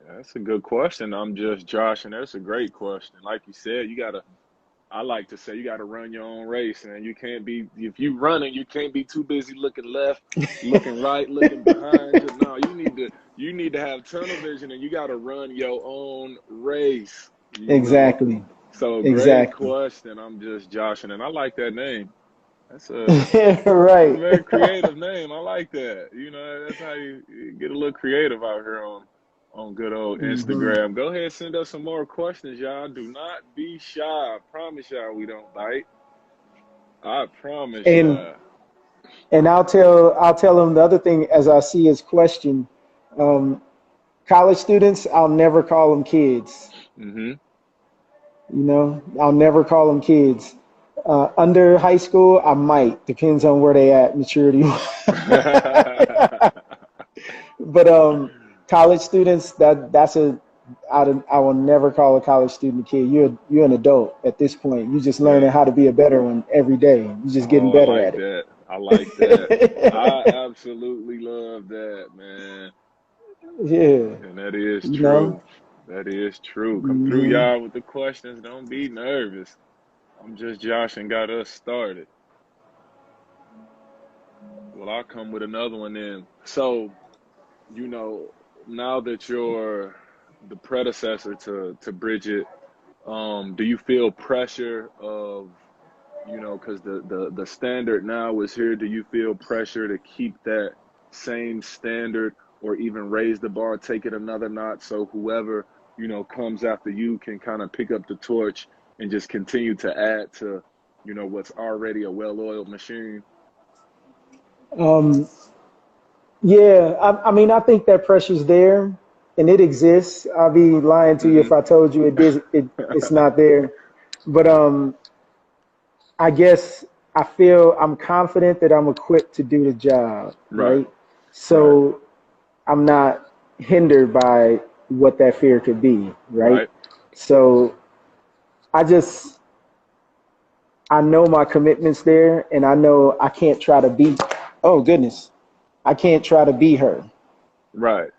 That's a good question. I'm just Josh, and that's a great question. Like you said, I like to say you got to run your own race, and you can't be, if you running, you can't be too busy looking left, looking right, looking behind you. No, you need to have tunnel vision, and you got to run your own race. Exactly. Know? So great question. I'm just Josh, and I like that name. That's a very creative name. I like that. You know, that's how you get a little creative out here on good old Instagram. Mm-hmm. Go ahead, send us some more questions, y'all. Do not be shy. I promise y'all we don't bite. I promise y'all. And I'll tell them the other thing as I see his question. College students, I'll never call them kids. Mm-hmm. You know, I'll never call them kids. Under high school, I might. Depends on where they at maturity. But college students, I will never call a college student a kid. You're an adult at this point. You're just learning how to be a better one every day. You're just getting better at it. I like that. I absolutely love that, man. Yeah. And that is true. Know? That is true. Come through, y'all, with the questions. Don't be nervous. I'm just Josh and got us started. Well, I'll come with another one then. So, you know, now that you're the predecessor to Bridget, do you feel pressure of, you know, because the standard now is here, do you feel pressure to keep that same standard or even raise the bar, take it another notch, so whoever, you know, comes after you can kind of pick up the torch and just continue to add to, you know, what's already a well-oiled machine? Yeah, I mean, I think that pressure's there and it exists. I'll be lying to you if I told you it's not there. But I guess I feel I'm confident that I'm equipped to do the job, right? So I'm not hindered by what that fear could be, right? So I know my commitment's there, and I know I can't try to be, I can't try to be her. Right.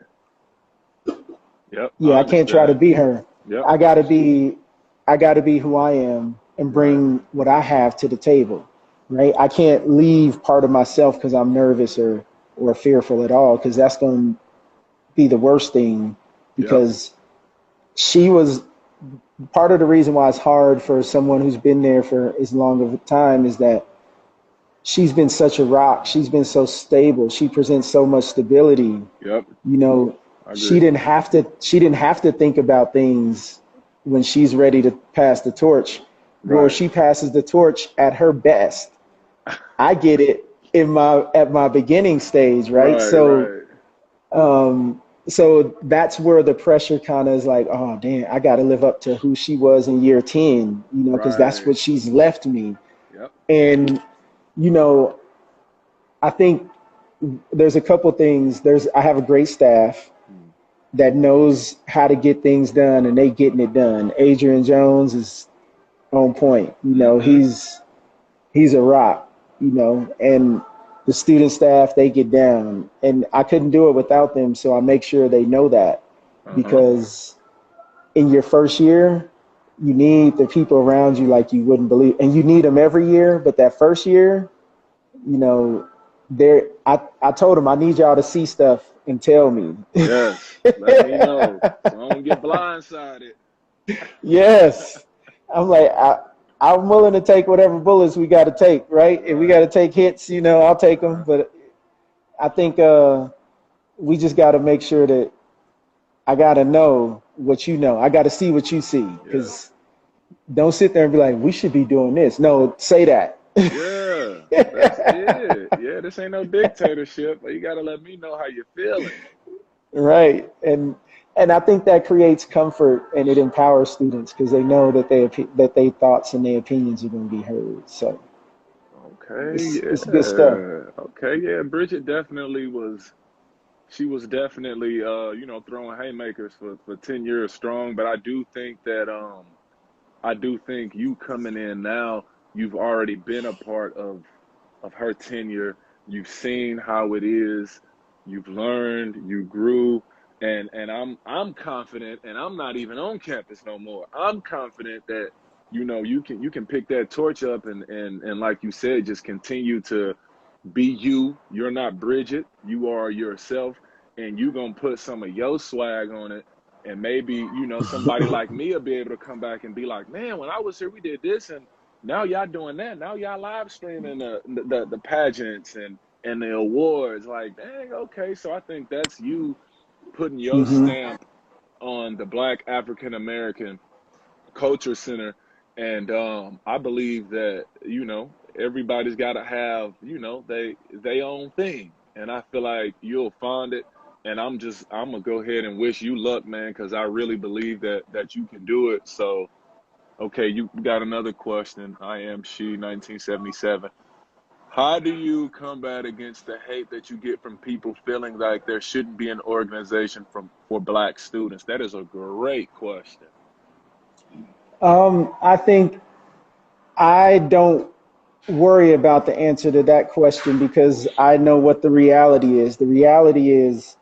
Yep. Yeah, I can't try to be her. Yep. I gotta be who I am and bring what I have to the table, right? I can't leave part of myself because I'm nervous or fearful at all, because that's going to be the worst thing, because she was part of the reason why it's hard for someone who's been there for as long of a time is that she's been such a rock. She's been so stable. She presents so much stability. Yep. You know, she didn't have to think about things when she's ready to pass the torch. Right. Or she passes the torch at her best. I get it at my beginning stage, right? So that's where the pressure kind of is like, oh, damn, I got to live up to who she was in year 10, you know, because that's what she's left me. Yep. And, you know, I think there's a couple things. I have a great staff that knows how to get things done, and they getting it done. Adrian Jones is on point. You know, he's a rock, you know, and the student staff, they get down, and I couldn't do it without them. So I make sure they know that, because in your first year, you need the people around you like you wouldn't believe, and you need them every year. But that first year, you know, I told them I need y'all to see stuff and tell me. Yes, let me know so I don't get blindsided. Yes, I'm like I'm willing to take whatever bullets we got to take, right? If we got to take hits, you know, I'll take them. But I think we just got to make sure that I got to know what you know. I got to see what you see, because don't sit there and be like, we should be doing this. No, say that. Yeah, that's it. Yeah, this ain't no dictatorship. But you got to let me know how you're feeling. Right. And I think that creates comfort, and it empowers students because they know that their thoughts and their opinions are going to be heard. So, okay, it's good stuff. Okay, yeah. Bridget definitely was. She was definitely, you know, throwing haymakers for 10 years strong. But I do think that, you coming in now, you've already been a part of her tenure. You've seen how it is. You've learned. You grew. And I'm confident, and I'm not even on campus no more. I'm confident that, you know, you can pick that torch up and like you said, just continue to be you. You're not Bridget. You are yourself, and you're gonna put some of your swag on it. And maybe, you know, somebody like me will be able to come back and be like, man, when I was here, we did this, and now y'all doing that. Now y'all live streaming the pageants and the awards. Like, dang, okay. So I think that's you putting your stamp on the Black African American Culture Center. And I believe that, you know, everybody's got to have, you know, they own thing. And I feel like you'll find it. And I'm gonna go ahead and wish you luck, man, because I really believe that you can do it. So, okay, you got another question. I am she 1977. How do you combat against the hate that you get from people feeling like there shouldn't be an organization for Black students? That is a great question. I think I don't worry about the answer to that question, because I know what the reality is. The reality is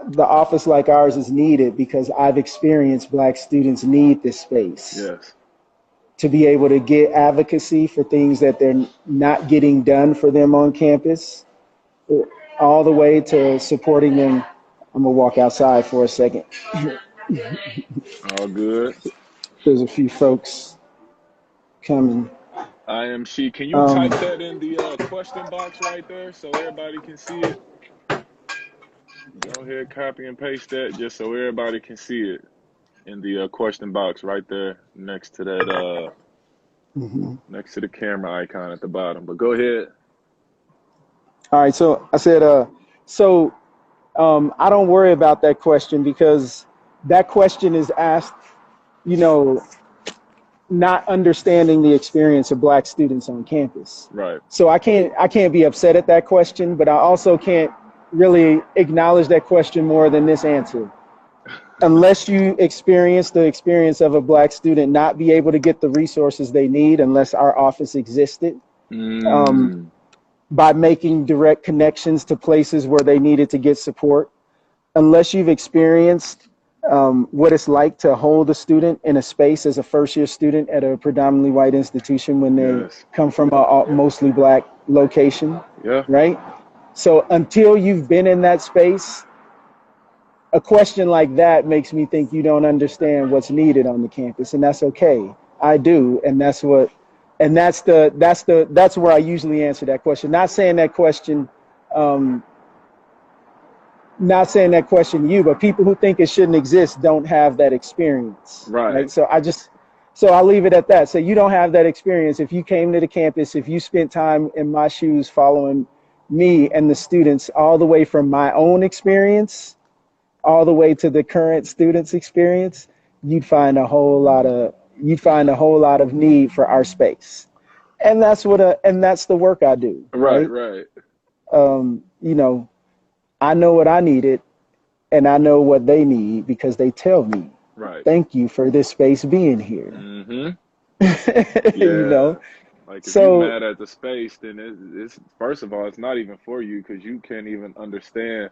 the office like ours is needed because I've experienced Black students need this space. Yes. To be able to get advocacy for things that they're not getting done for them on campus, all the way to supporting them. I'm gonna walk outside for a second. All good. There's a few folks coming. I am she. Can you type that in the question box right there so everybody can see it? Go ahead, copy and paste that just so everybody can see it in the question box right there next to that next to the camera icon at the bottom. But go ahead. All right, so I said I don't worry about that question, because that question is asked, you know, not understanding the experience of Black students on campus. Right. So I can't be upset at that question, but I also can't really acknowledge that question more than this answer. Unless you experience the experience of a Black student not be able to get the resources they need unless our office existed, by making direct connections to places where they needed to get support, unless you've experienced what it's like to hold a student in a space as a first-year student at a predominantly white institution when they come from a mostly Black location, right? So until you've been in that space, a question like that makes me think you don't understand what's needed on the campus, and that's okay. I do, and that's where I usually answer that question. Not saying that question to you, but people who think it shouldn't exist don't have that experience, right? So I'll leave it at that. So you don't have that experience. If you came to the campus, if you spent time in my shoes following me and the students all the way from my own experience all the way to the current students' experience, you'd find a whole lot of need for our space. And that's the work I do. Right. I know what I needed, and I know what they need because they tell me. Right. Thank you for this space being here. Yeah. Like if you're mad at the space, then it's first of all, it's not even for you because you can't even understand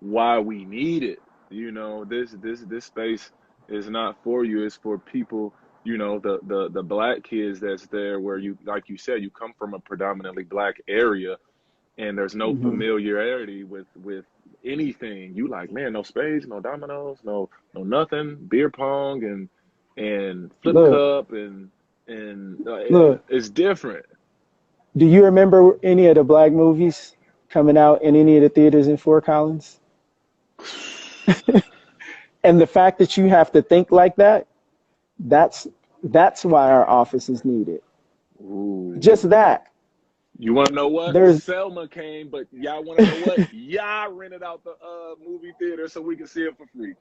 why we need it. This space is not for you. It's for people. The black kids that's there, where you, like you said, you come from a predominantly black area, and there's no familiarity with anything. You like, man, no spades, no dominoes, no nothing, beer pong and flip cup and it's different. Do you remember any of the black movies coming out in any of the theaters in Fort Collins? And the fact that you have to think like that, that's why our office is needed. Ooh. Just that. You want to know what? Selma came, but y'all want to know what? Y'all rented out the movie theater so we can see it for free.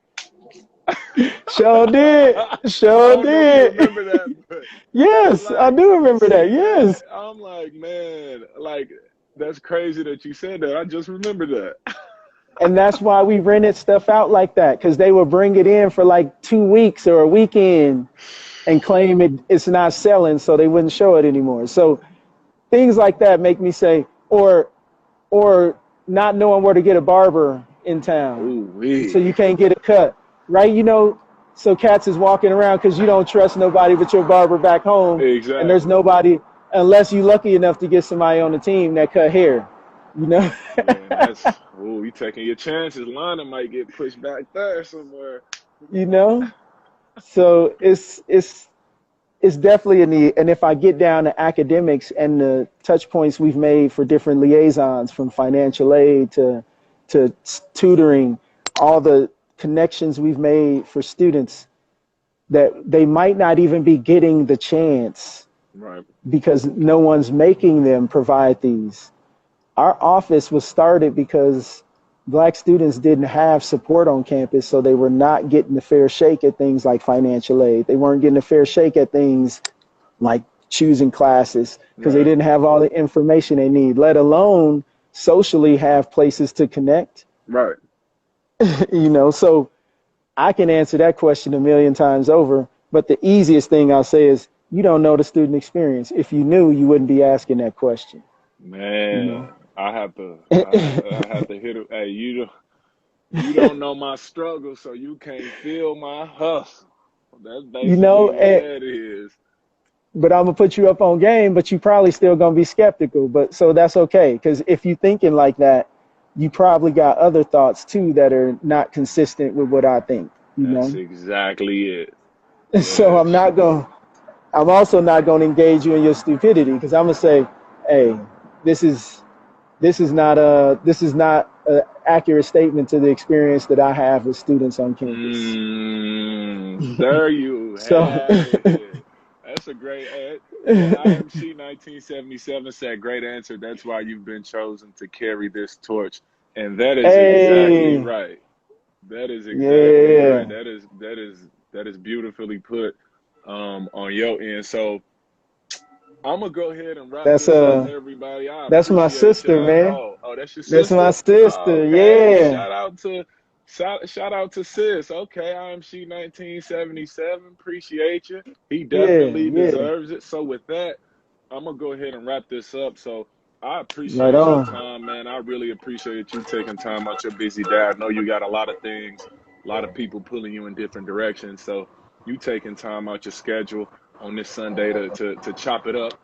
Sure did. Sure did. Remember that? Yes, like, I do remember that. Yes. I'm like, man, like that's crazy that you said that. I just remembered that. And that's why we rented stuff out like that, because they would bring it in for like 2 weeks or a weekend and claim it's not selling, so they wouldn't show it anymore. So things like that make me say, or not knowing where to get a barber in town. Ooh-wee. So you can't get a cut, right? So cats is walking around because you don't trust nobody but your barber back home. Exactly. And there's nobody, unless you're lucky enough to get somebody on the team that cut hair, Man, you taking your chances. Lana might get pushed back there somewhere. So it's definitely a need. And if I get down to academics and the touch points we've made for different liaisons, from financial aid to tutoring, all the connections we've made for students that they might not even be getting the chance, right? Because no one's making them provide these. Our office was started because Black students didn't have support on campus, so they were not getting a fair shake at things like financial aid. They weren't getting a fair shake at things like choosing classes because they didn't have all the information they need, let alone socially have places to connect. Right. So I can answer that question a million times over, but the easiest thing I'll say is you don't know the student experience. If you knew, you wouldn't be asking that question. Man, I have to hit it. Hey, you don't know my struggle, so you can't feel my hustle. That's basically what that is. But I'm gonna put you up on game, but you probably still gonna be skeptical. But so that's okay, because if you're thinking like that, you probably got other thoughts too that are not consistent with what I think. That's exactly it. So I'm also not gonna engage you in your stupidity, because I'm gonna say, hey, this is not an accurate statement to the experience that I have with students on campus. There you have it. That's a great ad. IMC 1977 said, "Great answer. That's why you've been chosen to carry this torch." And that is exactly right. That is exactly right. That is beautifully put on your end. So I'm gonna go ahead and wrap this up, everybody. That's my sister, man. Oh, that's your sister. That's my sister. Okay. Yeah. Shout out to sis. Okay, IMC 1977. Appreciate you. He definitely deserves it. So with that, I'm gonna go ahead and wrap this up. So I appreciate your time, man. I really appreciate you taking time out your busy day. I know you got a lot of things, a lot of people pulling you in different directions. So you taking time out your schedule on this Sunday to chop it up,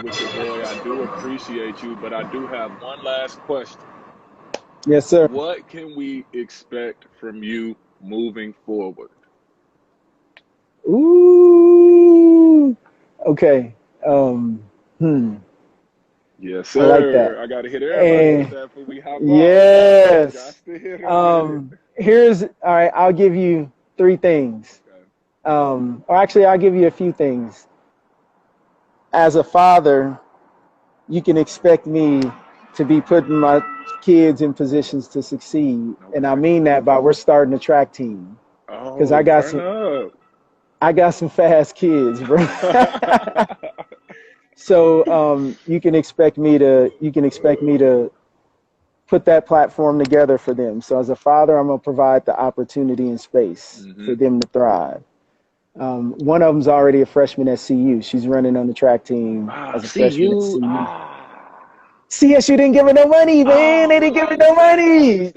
with your boy. I do appreciate you, but I do have one last question. Yes, sir. What can we expect from you moving forward? Ooh. Okay. Yes, I like that. sir. I got to hit everybody with And that before we hop off. Got yes. to hit them with it. Here's all right. I'll give you three things. Okay. Or actually, I'll give you a few things. As a father, you can expect me to be putting my kids in positions to succeed, and I mean that by we're starting a track team because Oh, turn up. I got some fast kids, bro. So you can expect me to put that platform together for them. So as a father, I'm gonna provide the opportunity and space for them to thrive. One of them's already a freshman at CU. She's running on the track team as a freshman at CU. CSU didn't give her no money, man. They didn't give her no money.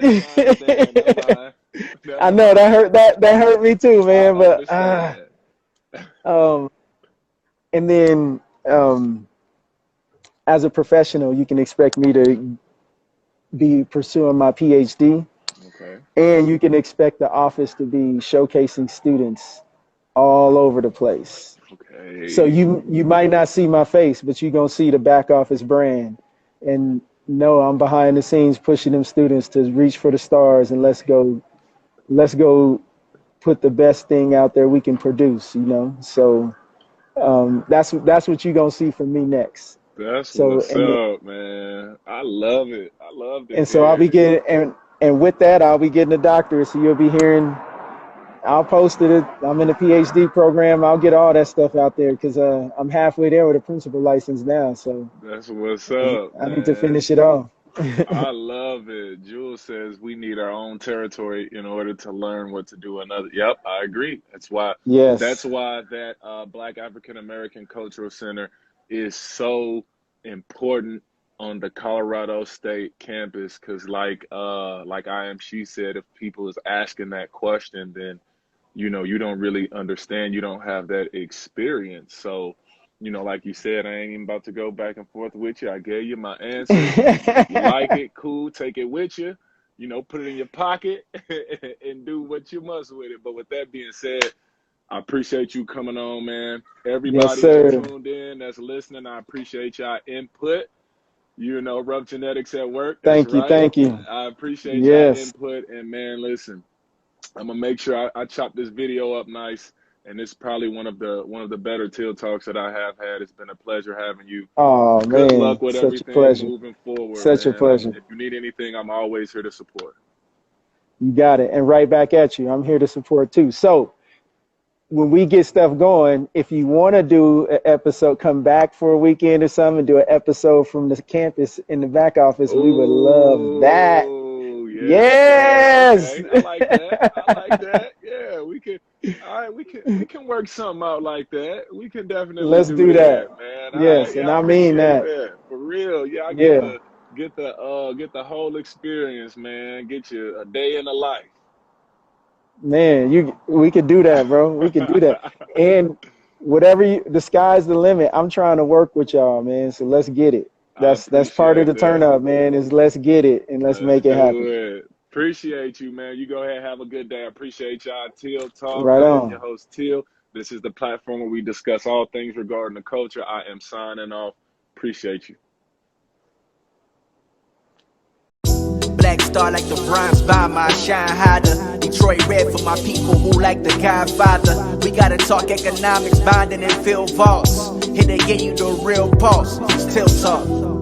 I know that hurt me too, man. But and then as a professional, you can expect me to be pursuing my PhD. Okay. And you can expect the office to be showcasing students all over the place. Okay. So you might not see my face, but you're gonna see the back office brand. And no, I'm behind the scenes pushing them students to reach for the stars and let's go put the best thing out there we can produce, you know. So that's what you're gonna see from me next. That's what's up, man. I love it. I love it. And so I'll be getting and with that I'll be getting a doctorate. So you'll be hearing. I'll post it. I'm in the PhD program. I'll get all that stuff out there because I'm halfway there with a principal license now. So that's what's up. I need to finish it off. I love it. Jules says we need our own territory in order to learn what to do another. Yep, I agree. That's why. Yes. That's why that Black African American Cultural Center is so important on the Colorado State campus. Because like she said, if people is asking that question, then you know you don't really understand. You don't have that experience. So. You know, like you said, I ain't even about to go back and forth with you. I gave you my answer. If you like it, cool, take it with you. You know, put it in your pocket and do what you must with it. But with that being said, I appreciate you coming on, man. Everybody that's tuned in, that's listening, I appreciate y'all input. You know, Ruff Genetics at work. Thank you. I appreciate y'all input. And, man, listen, I'm going to make sure I chop this video up nice. And it's probably one of the better Teal Talks that I have had. It's been a pleasure having you. Oh, Good man. luck with Such everything moving forward. Such a pleasure. If you need anything, I'm always here to support. You got it. And right back at you. I'm here to support too. So when we get stuff going, if you want to do an episode, come back for a weekend or something, do an episode from the campus in the back office. Ooh, we would love that. Yes. Okay. I like that. Yeah, we can. All right, we can work something out like that. We can definitely Let's do that, man. Yes, right, yeah, and I mean that for real. Yeah, get the whole experience, man. Get you a day in the life. Man, we could do that, bro. We could do that. And the sky's the limit. I'm trying to work with y'all, man. So let's get it. That's part of the turn up, man, is let's get it and let's make it happen. Appreciate you, man. You go ahead, have a good day. I appreciate y'all. Tieltalk. Right on. I'm your host, Teal. This is the platform where we discuss all things regarding the culture. I am signing off. Appreciate you. Black star like the bronze by my shine harder. Detroit red for my people who like the Godfather. We gotta talk economics, bonding and fill vaults. Here they give you the real pulse. Tieltalk.